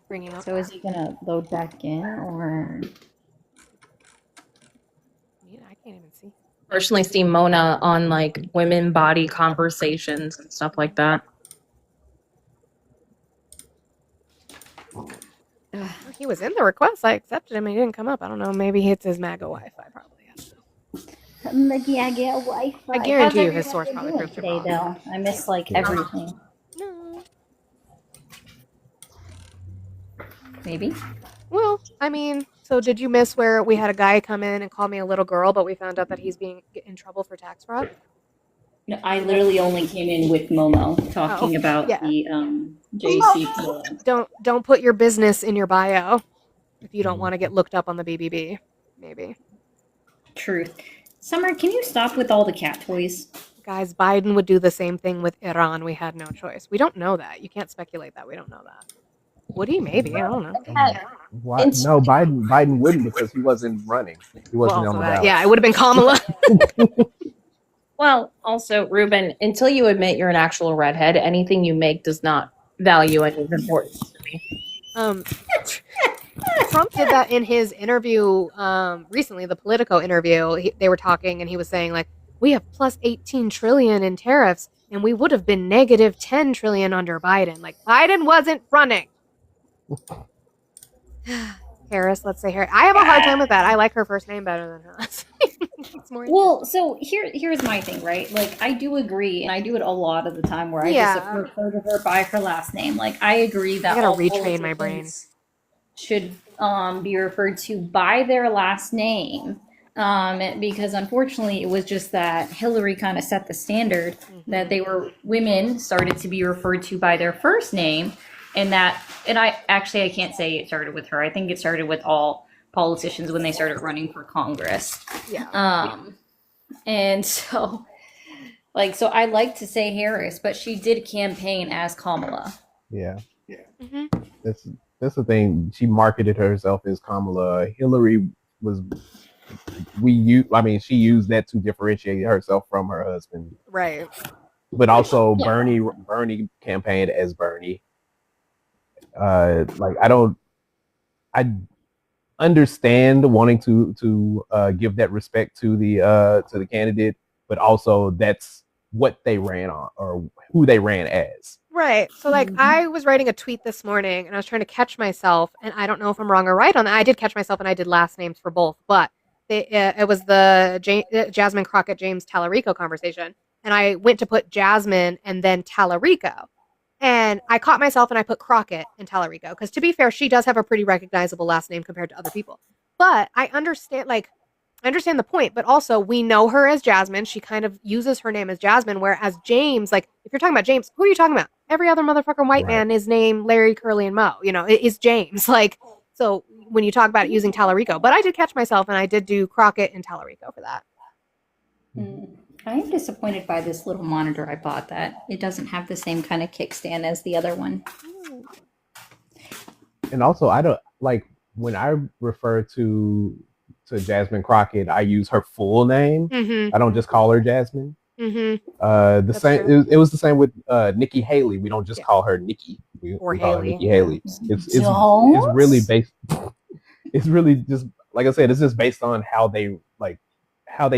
bringing up. So is he gonna load back in, or? I can't even see. Personally see Mona on like women body conversations and stuff like that. He was in the request. I accepted him. He didn't come up. I don't know. Maybe it's his MAGA Wi-Fi. Probably. Yeah, Wi-Fi. I guarantee you, his source probably proved today, though. I miss like everything. No. Maybe. Well, I mean, so did you miss where we had a guy come in and call me a little girl, but we found out that he's being in trouble for tax fraud? No, I literally only came in with Momo talking about the JCPOA. Don't put your business in your bio if you don't want to get looked up on the BBB. Maybe. Truth. Summer, can you stop with all the cat toys? Guys, Biden would do the same thing with Iran. We had no choice. We don't know that. You can't speculate that. We don't know that. Would he? Maybe. I don't know. Why? No, Biden wouldn't, because he wasn't running. He wasn't on the ballot. Yeah, it would have been Kamala. Well, also, Ruben, until you admit you're an actual redhead, anything you make does not value any of importance to me. Trump did that in his interview recently, the Politico interview. They were talking, and he was saying, like, we have plus 18 trillion in tariffs, and we would have been negative 10 trillion under Biden. Like, Biden wasn't running. Harris, let's say Harris. I have a hard time with that. I like her first name better than hers. Well, so here's my thing, right? Like, I do agree, and I do it a lot of the time where I just refer to her by her last name. Like, I agree that I gotta all retrain my brain. should be referred to by their last name, because unfortunately it was just that Hillary kind of set the standard that women started to be referred to by their first name, and I can't say it started with her. I think it started with all politicians when they started running for Congress. Yeah. And so I like to say Harris, but she did campaign as Kamala. Yeah. Mm-hmm. That's the thing. She marketed herself as Kamala. Hillary she used that to differentiate herself from her husband. Right. But also Bernie campaigned as Bernie. I understand wanting to give that respect to the candidate, but also that's what they ran on, or who they ran as. Right. So, like, I was writing a tweet this morning, and I was trying to catch myself, and I don't know if I'm wrong or right on that. I did catch myself, and I did last names for both, but it was the Jasmine Crockett James Tallarico conversation, and I went to put Jasmine and then Tallarico, and I caught myself, and I put Crockett and Tallarico, because to be fair, she does have a pretty recognizable last name compared to other people. But I understand the point, but also we know her as Jasmine. She kind of uses her name as Jasmine, whereas James, like, if you're talking about James, who are you talking about? Every other motherfucking white man is named Larry, Curly, and Moe. You know, it is James. Like, so when you talk about it using Tallarico, but I did catch myself, and I did do Crockett and Tallarico for that. I am disappointed by this little monitor I bought that it doesn't have the same kind of kickstand as the other one. And also, I don't like when I refer to Jasmine Crockett, I use her full name. Mm-hmm. I don't just call her Jasmine. Mm-hmm. It was the same with Nikki Haley. We don't just call her Nikki. We call her Nikki Haley. It's really based. It's really just, like I said, it's just based on how they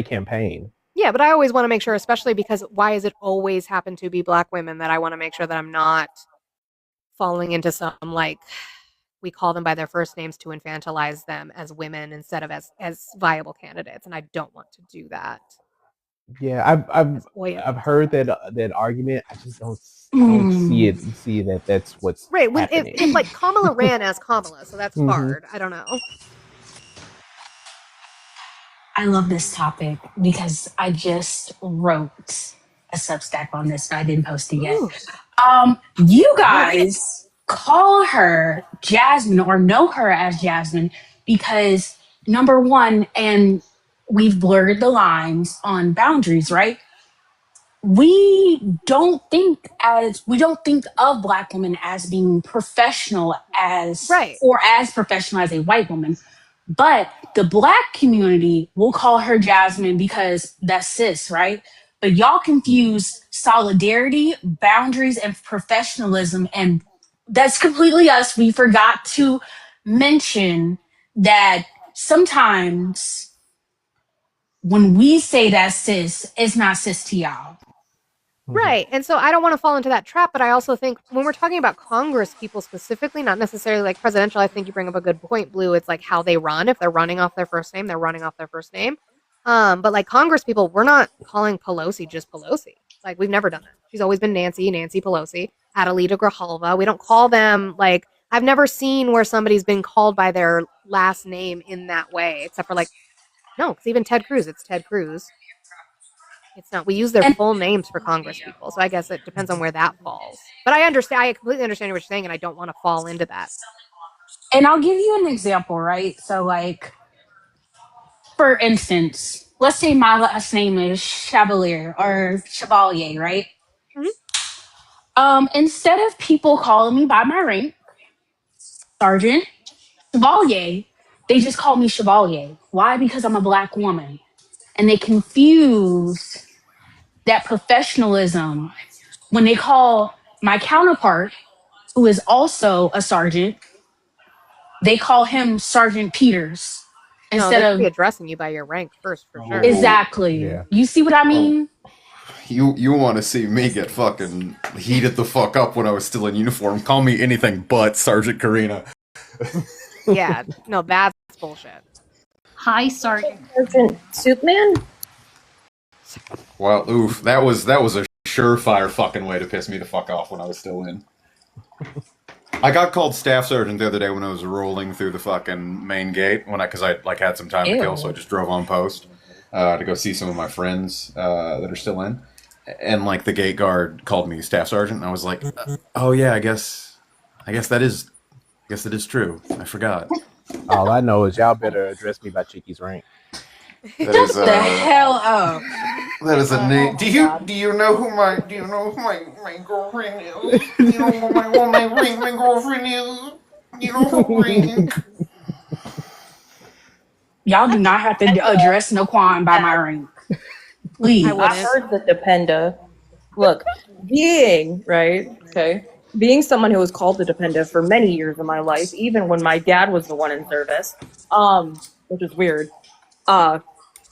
campaign. Yeah, but I always want to make sure, especially because why does it always happen to be Black women, that I want to make sure that I'm not falling into some, like, we call them by their first names to infantilize them as women instead of as viable candidates, and I don't want to do that. Yeah, As Oya I've puts heard it. that argument. I just don't see that that's what's Right, when happening. if like Kamala ran as Kamala, so that's Mhm. hard. I don't know. I love this topic because I just wrote a Substack on this, but I didn't post it yet. Ooh, You I wanna read it. guys call her Jasmine or know her as Jasmine because number one, and we've blurred the lines on boundaries, right? We don't think of black women as being professional Right. as professional as a white woman. But the black community will call her Jasmine because that's cis, right? But y'all confuse solidarity, boundaries, and professionalism, and that's completely us. We forgot to mention that sometimes when we say that's cis, it's not cis to y'all. Right. And so I don't want to fall into that trap, but I also think when we're talking about Congress people specifically, not necessarily like presidential, I think you bring up a good point, Blue. It's like how they run. If they're running off their first name, they're running off their first name. But like Congress people, we're not calling Pelosi just Pelosi. Like we've never done that. She's always been Nancy Pelosi, Adelita Grijalva. We don't call them like I've never seen where somebody's been called by their last name in that way, except for like no, because even Ted Cruz, it's Ted Cruz. It's not. We use their full names for Congress people, so I guess it depends on where that falls. But I understand. I completely understand what you're saying, and I don't want to fall into that. And I'll give you an example, right? So, like, for instance, let's say my last name is Chevalier or Chevalier, right? Instead of people calling me by my rank, Sergeant, Chevalier, they just call me Chevalier. Why? Because I'm a black woman. And they confuse that professionalism when they call my counterpart, who is also a sergeant, they call him Sergeant Peters No, instead they should be of addressing you by your rank first, for sure. exactly. Yeah. You see what I mean? You want to see me get fucking heated the fuck up when I was still in uniform? Call me anything but Sergeant Karina. Yeah, no, that's bullshit. Hi, Sergeant. Sergeant Soupman? Well, oof, that was a surefire fucking way to piss me the fuck off when I was still in. I got called staff sergeant the other day when I was rolling through the fucking main gate because I like had some time to kill, so I just drove on post to go see some of my friends that are still in, and like the gate guard called me staff sergeant, and I was like, oh yeah, I guess that is true. I forgot. All I know is y'all better address me by Cheeky's rank. That is Shut the hell up. That is a name. Do you know who my girlfriend is? You know who my girlfriend is? You know who rank? Y'all do not have to address Naquan by my rank. Please. I heard the Dependa. Look, being someone who was called the Dependa for many years of my life, even when my dad was the one in service, which is weird.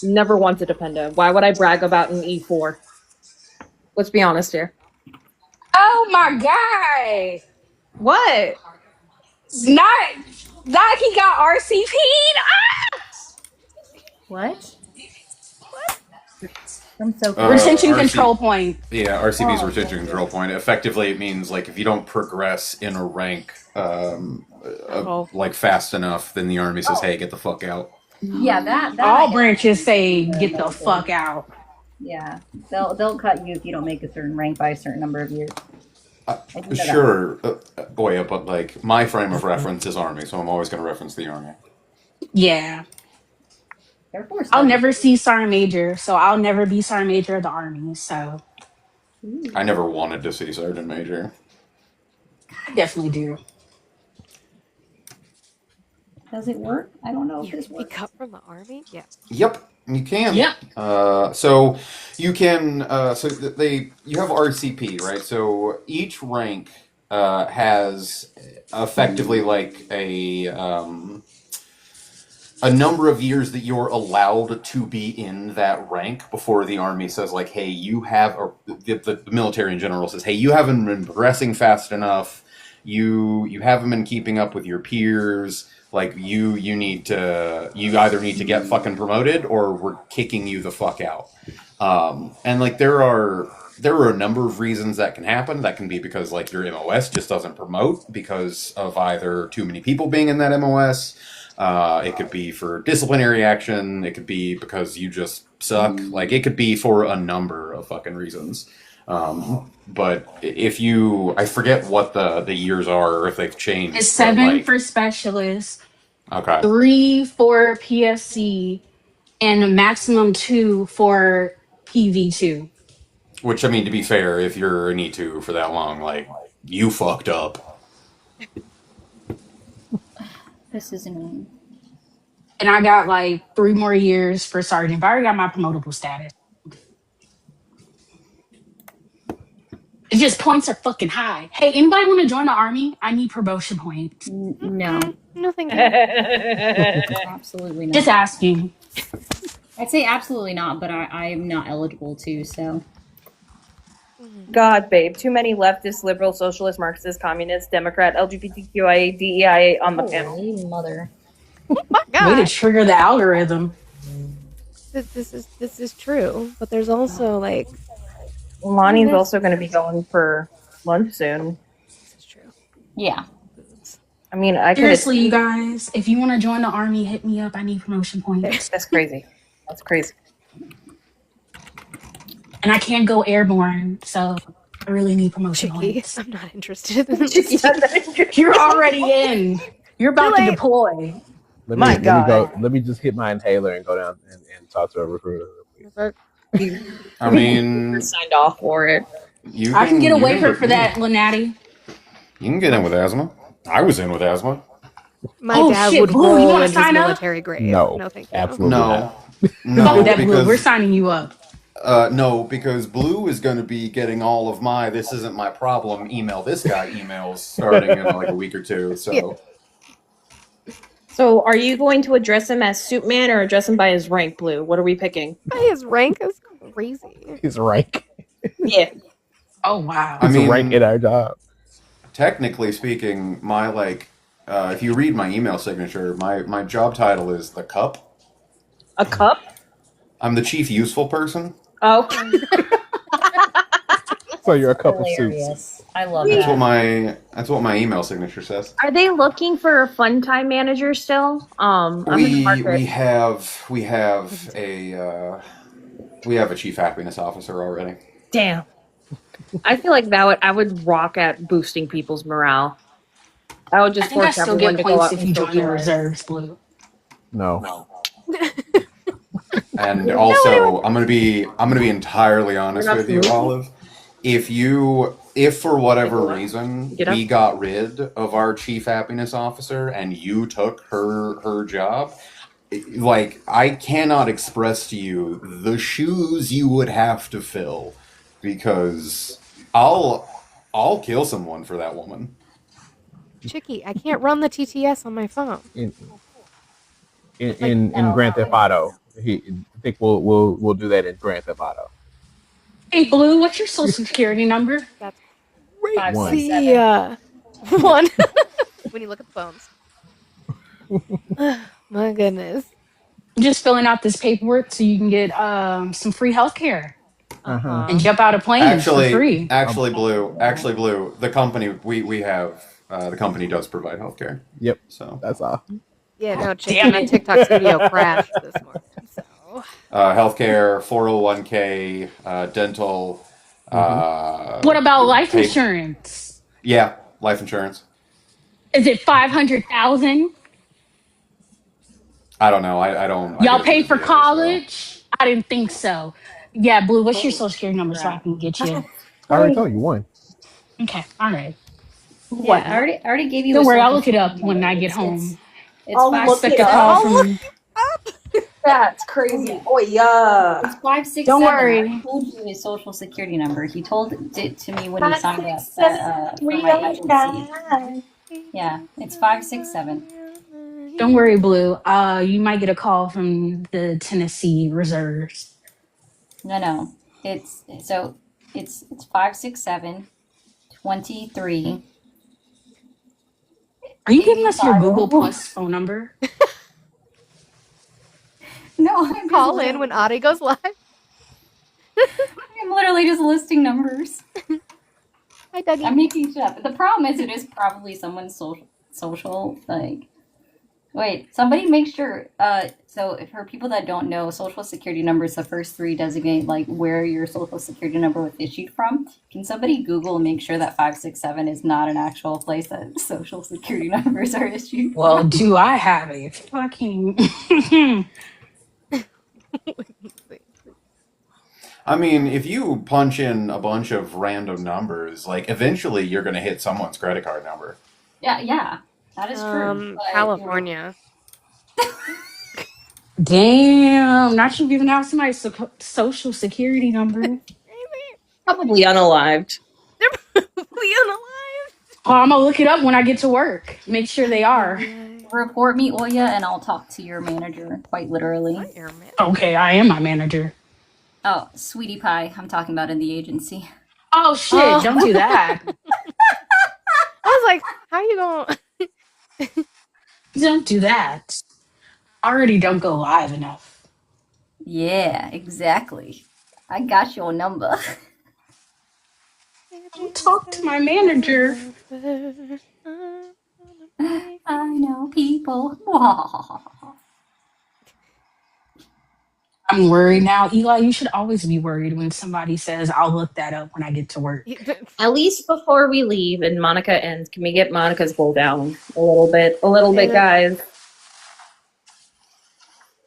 Never once a Dependa. Why would I brag about an E4? Let's be honest here. Oh my god! What? Not he got RCP'd? Ah! What? I'm so retention RC control point. Yeah, RCP's retention control point. Effectively, it means like if you don't progress in a rank like fast enough, then the army says, "Hey, get the fuck out." Yeah, that all branches say get the fuck out. Yeah, they'll cut you if you don't make a certain rank by a certain number of years. Sure, but like my frame of reference is army, so I'm always going to reference the army. Yeah. I'll never see Sergeant Major, so I'll never be Sergeant Major of the Army, so. I never wanted to see Sergeant Major. I definitely do. Does it work? I don't know if this works. Be cut from the army? Yeah. Yep, you can. Yep. So you can. You have RCP, right? So each rank has effectively like a number of years that you're allowed to be in that rank before the army says like, hey, you have, or the military in general says, hey, you haven't been progressing fast enough. you haven't been keeping up with your peers. Like you either need to get fucking promoted or we're kicking you the fuck out. And like there are a number of reasons that can happen. That can be because like your MOS just doesn't promote because of either too many people being in that MOS. It could be for disciplinary action. It could be because you just suck. Like it could be for a number of fucking reasons. But if I forget what the years are or if they've changed. It's but, 7 like, for specialists, okay. 3 for PSC, and a maximum 2 for PV2. Which, I mean, to be fair, if you're an E2 for that long, like, you fucked up. This is annoying. And I got like 3 more years for sergeant. But I already got my promotable status. It's just points are fucking high. Hey, anybody want to join the army? I need promotion points. No. No, thank you. Absolutely not. Just asking. I'd say absolutely not, but I am not eligible to, so. God, babe, too many leftist, liberal, socialist, Marxist, communist, Democrat, LGBTQIA, DEIA on the panel. Holy mother. My God. Way to trigger the algorithm. This is true, but there's also like Lonnie's also going to be going for lunch soon. this is true. Yeah. I mean, I could. Seriously, you guys, if you want to join the army, hit me up. I need promotion points. That's crazy. That's crazy. And I can't go airborne, so I really need promotion Chicky, points. I'm not interested in this. You're already in. You're about to late. deploy. Let me just hit my inhaler and go down and talk to a recruiter. I mean, Signed off for it. I can get a waiver for that, Lenati. You can get in with asthma. I was in with asthma. My Oh, dad shit, would Blue, you roll wanna in his sign up? military grave. No, thank you. absolutely not. No, Fuck that, Blue. because We're signing you up. no, because Blue is going to be getting all of my "this isn't my problem" email this guy emails starting in like a week or two. So. Yeah. So, are you going to address him as Soup Man or address him by his rank, Blue? What are we picking? His rank is crazy. His rank. Yeah. Oh, wow. I mean, rank in our job. Technically speaking, my if you read my email signature, my job title is the Cup. A cup? I'm the chief useful person. Oh. So you're a cup of soup. Hilarious. I love That's that. what my email signature says. Are they looking for a fun time manager still? I'm in the market. We have a chief happiness officer already. Damn. I feel like I would rock at boosting people's morale. I would I just think I force still everyone get to go points out if and you join the socialize. reserves, Blue. No. And also, I'm gonna be entirely honest You're not with you, smooth? Olive. If for whatever reason Get up. we got rid of our chief happiness officer and you took her job, like I cannot express to you the shoes you would have to fill, because I'll kill someone for that woman. Chicky, I can't run the TTS on my phone. In Grand Theft Auto, I think we'll do that in Grand Theft Auto. Hey, Blue, what's your social security number? That's One. crazy. One. When you look at the phones. My goodness. I'm just filling out this paperwork so you can get some free healthcare and jump out of planes for free. Actually, Blue. The company we have the company does provide healthcare. Yep. So that's all. Yeah, no, Chicky, my TikTok studio crashed this morning. So healthcare, 401k, dental. What about life insurance? Yeah, life insurance. Is it 500,000? I don't know. I don't. Y'all pay for college? I didn't think so. Yeah, Blue, what's your social security number so I can get you? I already told you one. Okay, all right. Yeah, I already gave you. Don't a worry, I'll social look it up security when number. I get home. It's I'll five, look six, it up. Call I'll from- That's crazy. Oh yeah. It's 567. Don't worry. I told you his social security number. He told it to me when he signed up for my agency. Yeah, it's 567. Don't worry, Blue. You might get a call from the Tennessee Reserves. No. It's 567 23 Are you giving us your 85. Google Plus phone number? No, I'm just Call in when Audie goes live. I'm literally just listing numbers. Hi, Dougie. I'm making shit up. The problem is, it is probably someone's social. Like, wait, somebody make sure. So for people that don't know, social security numbers, the first three designate like where your social security number was issued from. Can somebody Google and make sure that 567 is not an actual place that social security numbers are issued? Well, from? do I have a fucking? I mean, if you punch in a bunch of random numbers, like eventually you're going to hit someone's credit card number. Yeah, that is true. But, California. Damn, not you giving out somebody's social security number. Probably unalived. Oh, I'm gonna look it up when I get to work. Make sure they are. Report me, Oya, and I'll talk to your manager, quite literally. Okay, I am my manager. Oh, sweetie pie, I'm talking about in the agency. Oh shit, don't do that. I was like, how are you going? Don't do that. Already don't go live enough. Yeah, exactly. I got your number. Talk to my manager. I know people. I'm worried now. Eli, you should always be worried when somebody says, I'll look that up when I get to work. At least before we leave and Monica ends, can we get Monica's goal down a little bit? A little bit, guys.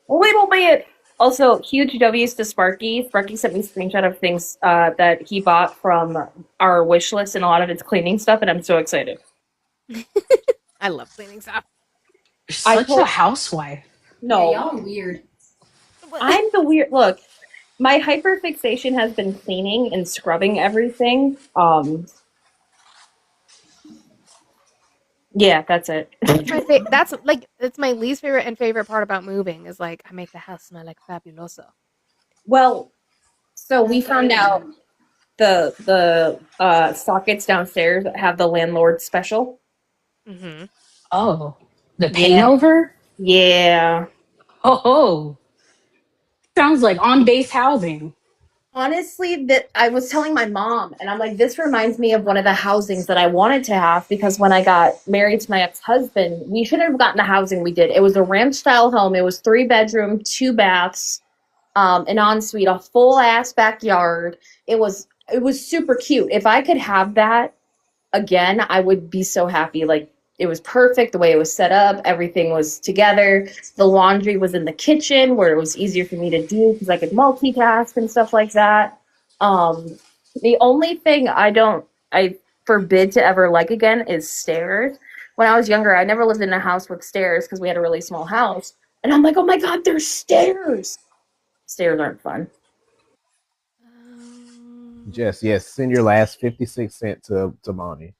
A little bit. Also, huge W's to Sparky. Sparky sent me a screenshot of things that he bought from our wish list and a lot of it's cleaning stuff, and I'm so excited. I love cleaning stuff. You're such a housewife. No. Yeah, y'all are weird. I'm the weird. Look, my hyperfixation has been cleaning and scrubbing everything. Yeah, that's it. That's like it's my least favorite and favorite part about moving is like I make the house smell like fabuloso. Well, so we found out the sockets downstairs have the landlord special. Mm-hmm. Oh, the paint over? Yeah. Oh, sounds like on base housing. Honestly, that I was telling my mom, and I'm like, this reminds me of one of the housings that I wanted to have because when I got married to my ex-husband, we shouldn't have gotten the housing we did. It was a ranch style home. It was 3-bedroom, 2 baths, an ensuite, a full ass backyard. It was super cute. If I could have that again, I would be so happy. Like, it was perfect the way it was set up. Everything was together. The laundry was in the kitchen where it was easier for me to do because I could multitask and stuff like that. The only thing I forbid to ever like again is stairs. When I was younger, I never lived in a house with stairs because we had a really small house. And I'm like, oh my God, there's stairs. Stairs aren't fun. Jess, yes, send your last 56 cents to Monty.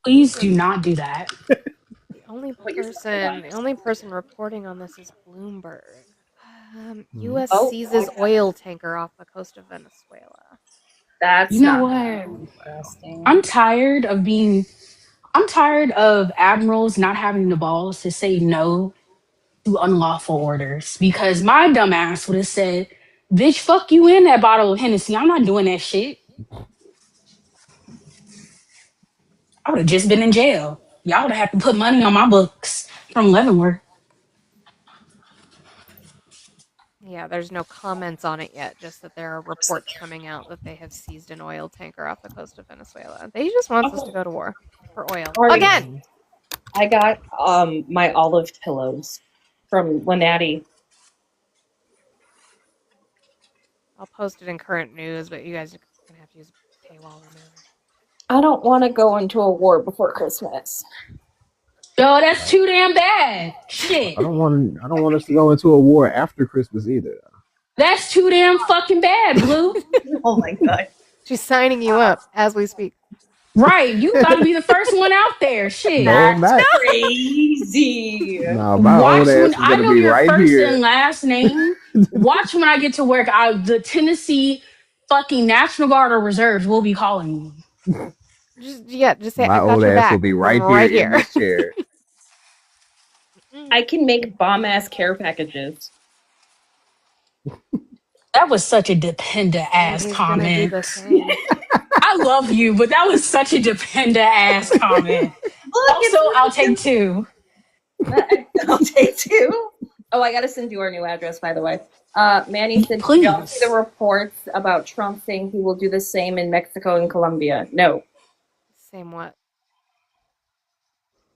Please do not do that. The only person reporting on this is Bloomberg. U.S. seizes oil tanker off the coast of Venezuela. That's you know what? I'm tired of admirals not having the balls to say no to unlawful orders because my dumb ass would have said, bitch, fuck you in that bottle of Hennessy. I'm not doing that shit. I would have just been in jail. Y'all would have had to put money on my books from Leavenworth. Yeah, there's no comments on it yet, just that there are reports coming out that they have seized an oil tanker off the coast of Venezuela. They just want us to go to war for oil. Again! I got my olive pillows from Lenati. I'll post it in current news, but you guys are going to have to use paywall remover. I don't want to go into a war before Christmas. Yo, that's too damn bad. Shit. I don't want us to go into a war after Christmas either. That's too damn fucking bad, Blue. Oh my God. She's signing you up as we speak. Right, you gotta be the first one out there. Shit. No, I'm not. Crazy. No, my Watch old ass when is I gonna know be your right first here. and last name. Watch when I get to work. The Tennessee fucking National Guard or Reserves will be calling me. Just say My I got old your ass will back. be I'm right here in here. this chair. I can make bomb ass care packages. That was such a dependent ass He's gonna do comment. the same. I love you, but that was such a dependent ass comment. Look, Also, I'll take two. I'll take two. Oh, I gotta send you our new address, by the way. Manny said, "Did y'all see the Please. reports about Trump saying he will do the same in Mexico and Colombia?" No, Same what?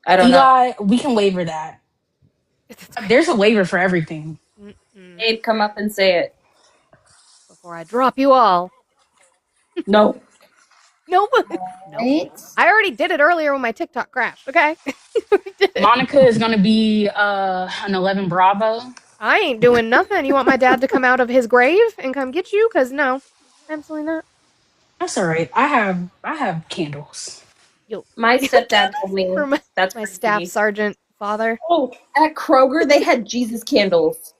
I don't know. Eli, we can waiver that. There's a waiver for everything. Abe, come up and say it. Before I drop you all. No. Nope. Nope. I already did it earlier when my TikTok crashed. Okay. Monica is gonna be an 11 Bravo. I ain't doing nothing. You want my dad to come out of his grave and come get you? Cause no, absolutely not. That's all right. I have candles. My stepdad told me For my, that's my staff sergeant father. Oh, at Kroger they had Jesus candles.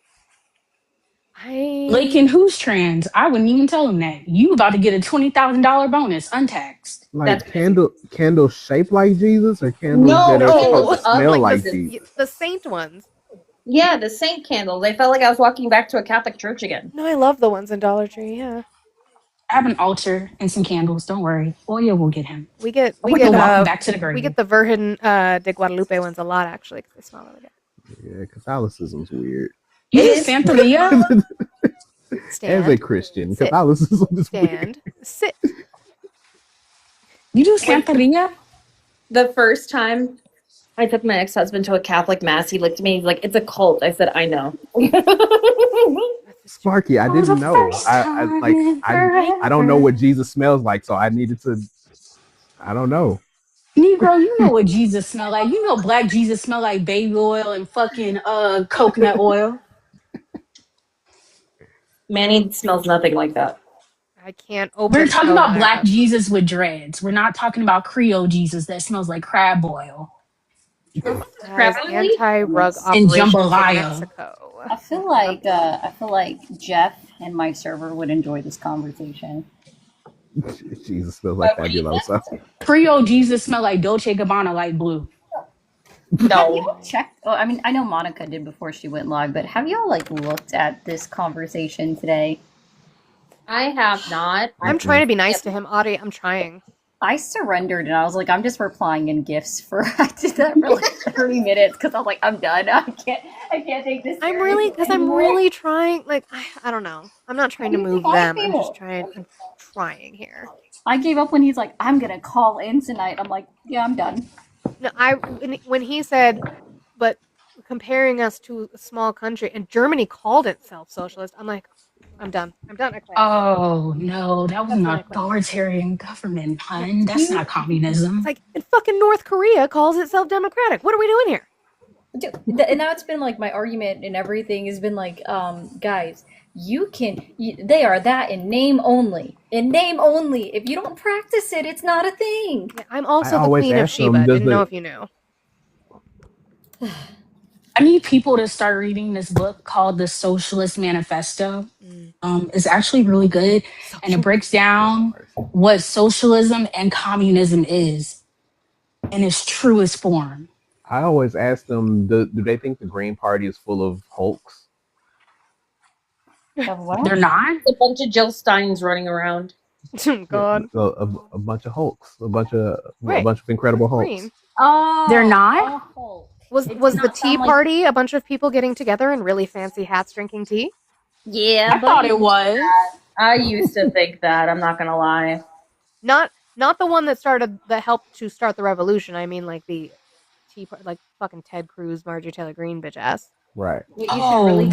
Lakin, who's trans? I wouldn't even tell him that. You about to get a $20,000 bonus untaxed. Like candles shaped like Jesus, or candles that are supposed to smell like Jesus? The saint ones. Yeah, the saint candles. I felt like I was walking back to a Catholic church again. No, I love the ones in Dollar Tree. Yeah. I have an altar and some candles. Don't worry. Oya will get him. We get Walking back to the grave. we get the Virgin de Guadalupe ones a lot actually because they smell really good. Yeah, Catholicism's weird. You do Santeria? As a Christian, Catholicism is weird. Sit. You do Santeria? The first time I took my ex-husband to a Catholic mass, he looked at me. He's like, "It's a cult." I said, "I know." Sparky, I didn't know. I don't know what Jesus smells like, so I needed to. I don't know. Negro, you know what Jesus smell like. You know black Jesus smell like baby oil and fucking coconut oil. Manny smells nothing like that. I can't open. We're talking about black Jesus with dreads. We're not talking about Creole Jesus that smells like crab oil. Has anti-rug And operations in jambalaya. Mexico. I feel like Jeff and my server would enjoy this conversation. Jesus smells like Fabuloso. Creole Jesus smell like Dolce Gabbana light blue. Have you checked? Oh, I mean, I know Monica did before she went live, but have y'all looked at this conversation today? I have not. I'm trying to be nice to him, Audie. I'm trying. I surrendered and I was like, I'm just replying in gifs for. I did that for like 30 minutes because I was like, I'm done. I can't take this. I'm really trying. Like I don't know. I'm not trying to move them. I'm just trying. I'm trying here. I gave up when he's like, I'm gonna call in tonight. I'm like, yeah, I'm done. No, when he said, but comparing us to a small country, and Germany called itself socialist. I'm like, I'm done. I quit. Oh no, that was an authoritarian government, hun. That's not communism. It's like and fucking North Korea calls itself democratic. What are we doing here? And now it's been like my argument and everything has been like, guys, they are that in name only. In name only. If you don't practice it, it's not a thing. Yeah, I'm also the queen of Sheba. Didn't know if you knew. I need people to start reading this book called The Socialist Manifesto. It's actually really good, and it breaks down what socialism and communism is in its truest form. I always ask them, do they think the Green Party is full of hulks? They're not? A bunch of Jill Steins running around. God. A bunch of hulks. A bunch of incredible hulks. Green. Oh, they're not? Was the Tea Party a bunch of people getting together in really fancy hats drinking tea? Yeah, I thought it was. I used to think that. I'm not gonna lie. Not the one that helped to start the revolution. I mean, like the Tea Party, like fucking Ted Cruz, Marjorie Taylor Greene, bitch ass. Right. Oh,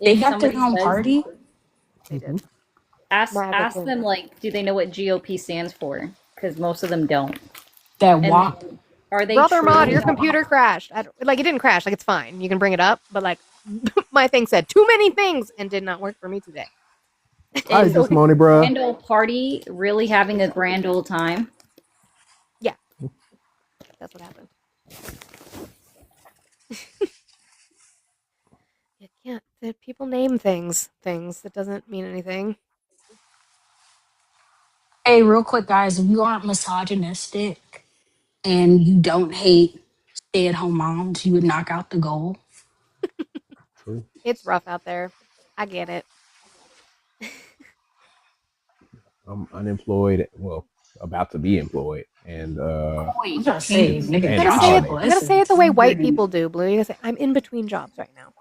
they got their own party. They did. Ask them do they know what GOP stands for? Because most of them don't. Are they Brother truly- Mod, your computer crashed. It didn't crash. Like, it's fine. You can bring it up. But, like, my thing said too many things and did not work for me today. Hi, just Money, bro. Grand old party, really having a grand old time. Yeah. That's what happened. You can't. People name things that doesn't mean anything. Hey, real quick, guys, if you aren't misogynistic and you don't hate stay-at-home moms, you would knock out the goal. True. It's rough out there. I get it. I'm unemployed. Well, about to be employed, and I'm gonna say, nigga, and You gotta say it the way blessings. white people do, Blue. You gotta say, I'm in between jobs right now.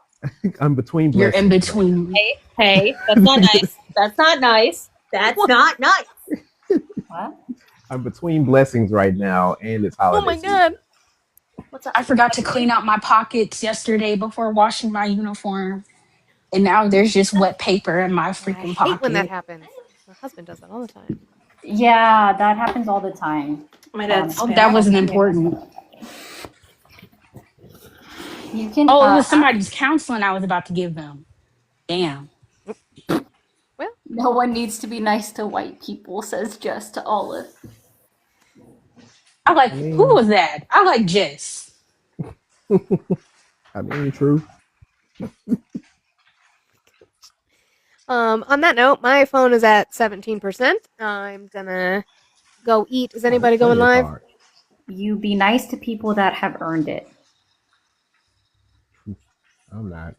I'm between You're in blessings. between. Hey, that's not nice. That's not nice. That's not nice. What? I'm between blessings right now, and it's holiday. Oh my god. What's up? I forgot to clean out my pockets yesterday before washing my uniform, and now there's just wet paper in my Yeah, I freaking hate when that pocket. happens. My husband does that all the time. Yeah, that happens all the time. My dad's Oh, that wasn't important. You can. Oh, it was somebody's counseling I was about to give them. Damn. Well, No one needs to be nice to white people, says Jess to Olive. I like, who was that? I like Jess. I mean, true. On that note, my phone is at 17%. I'm gonna go eat. Is anybody going live? You be nice to people that have earned it. I'm not.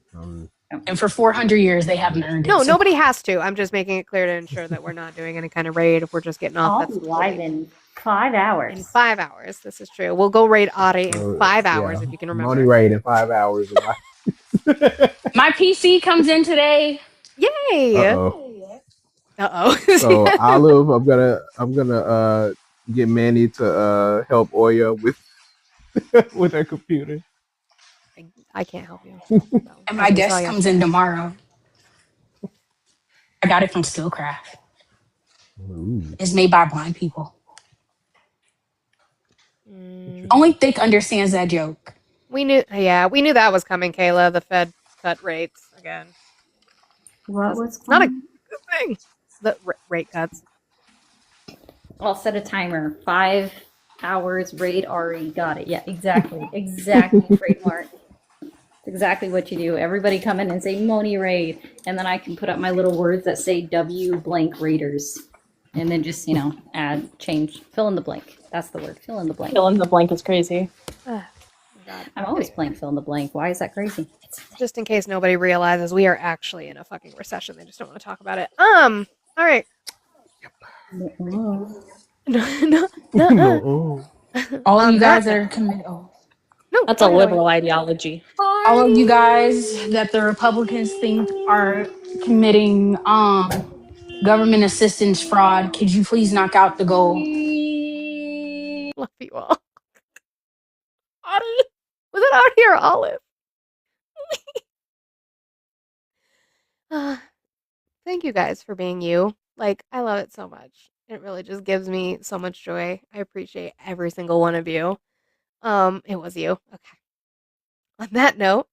And for 400 years, they haven't earned it. No, So nobody has to. I'm just making it clear to ensure that we're not doing any kind of raid. If we're just getting off, I'll that's be live in 5 hours. in 5 hours. This is true. We'll go raid Audie in Oh, 5 hours yeah. if you can I'm remember. only raid in 5 hours. my PC comes in today. Yay! Uh-oh. Uh-oh. So Olive, I'm gonna get Manny to help Oya with with her computer. I can't help you. And my desk comes in tomorrow. I got it from Skillcraft. It's made by blind people. Only Thick understands that joke. We knew that was coming, Kayla. The Fed cut rates again. What was It's not a good thing. The rate cuts. I'll set a timer. 5 hours, raid Ari. Got it. Yeah, exactly. Exactly, trademark. Exactly what you do. Everybody come in and say Moni raid, and then I can put up my little words that say W blank raiders, and then just add, change, fill in the blank. That's the word. Fill in the blank. Fill in the blank is crazy. I'm always playing fill in the blank. Why is that crazy? Just in case nobody realizes we are actually in a fucking recession. They just don't want to talk about it. All right. No. All of you guys that are committed. Oh. No, That's a liberal ideology. All of you guys that the Republicans think are committing government assistance fraud, could you please knock out the goal? Love you all. Audie. Was it Audie or Olive? Thank you guys for being you. Like, I love it so much. It really just gives me so much joy. I appreciate every single one of you. It was you. Okay. On that note,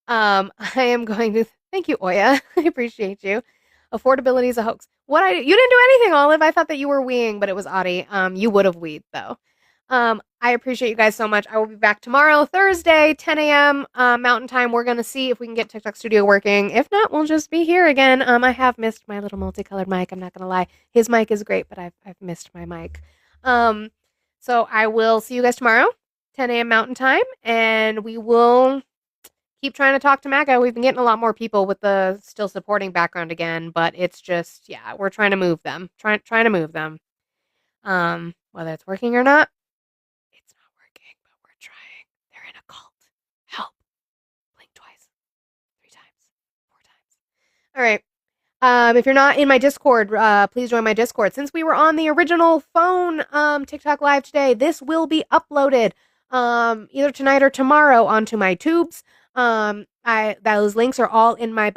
I am going to thank you, Oya. I appreciate you. Affordability is a hoax. You didn't do anything, Olive. I thought that you were weeing, but it was Audie. You would have weed though. I appreciate you guys so much. I will be back tomorrow, Thursday, 10 a.m. Mountain Time. We're gonna see if we can get TikTok Studio working. If not, we'll just be here again. I have missed my little multicolored mic. I'm not gonna lie. His mic is great, but I've missed my mic. So I will see you guys tomorrow, 10 a.m. Mountain Time, and we will keep trying to talk to MAGA. We've been getting a lot more people with the still supporting background again, but it's just, yeah, we're trying to move them. Trying to move them. Whether it's working or not, it's not working, but we're trying. They're in a cult. Help. Blink twice. 3 times. 4 times. All right. If you're not in my Discord, please join my Discord. Since we were on the original phone TikTok live today, this will be uploaded either tonight or tomorrow onto my tubes. Those links are all in my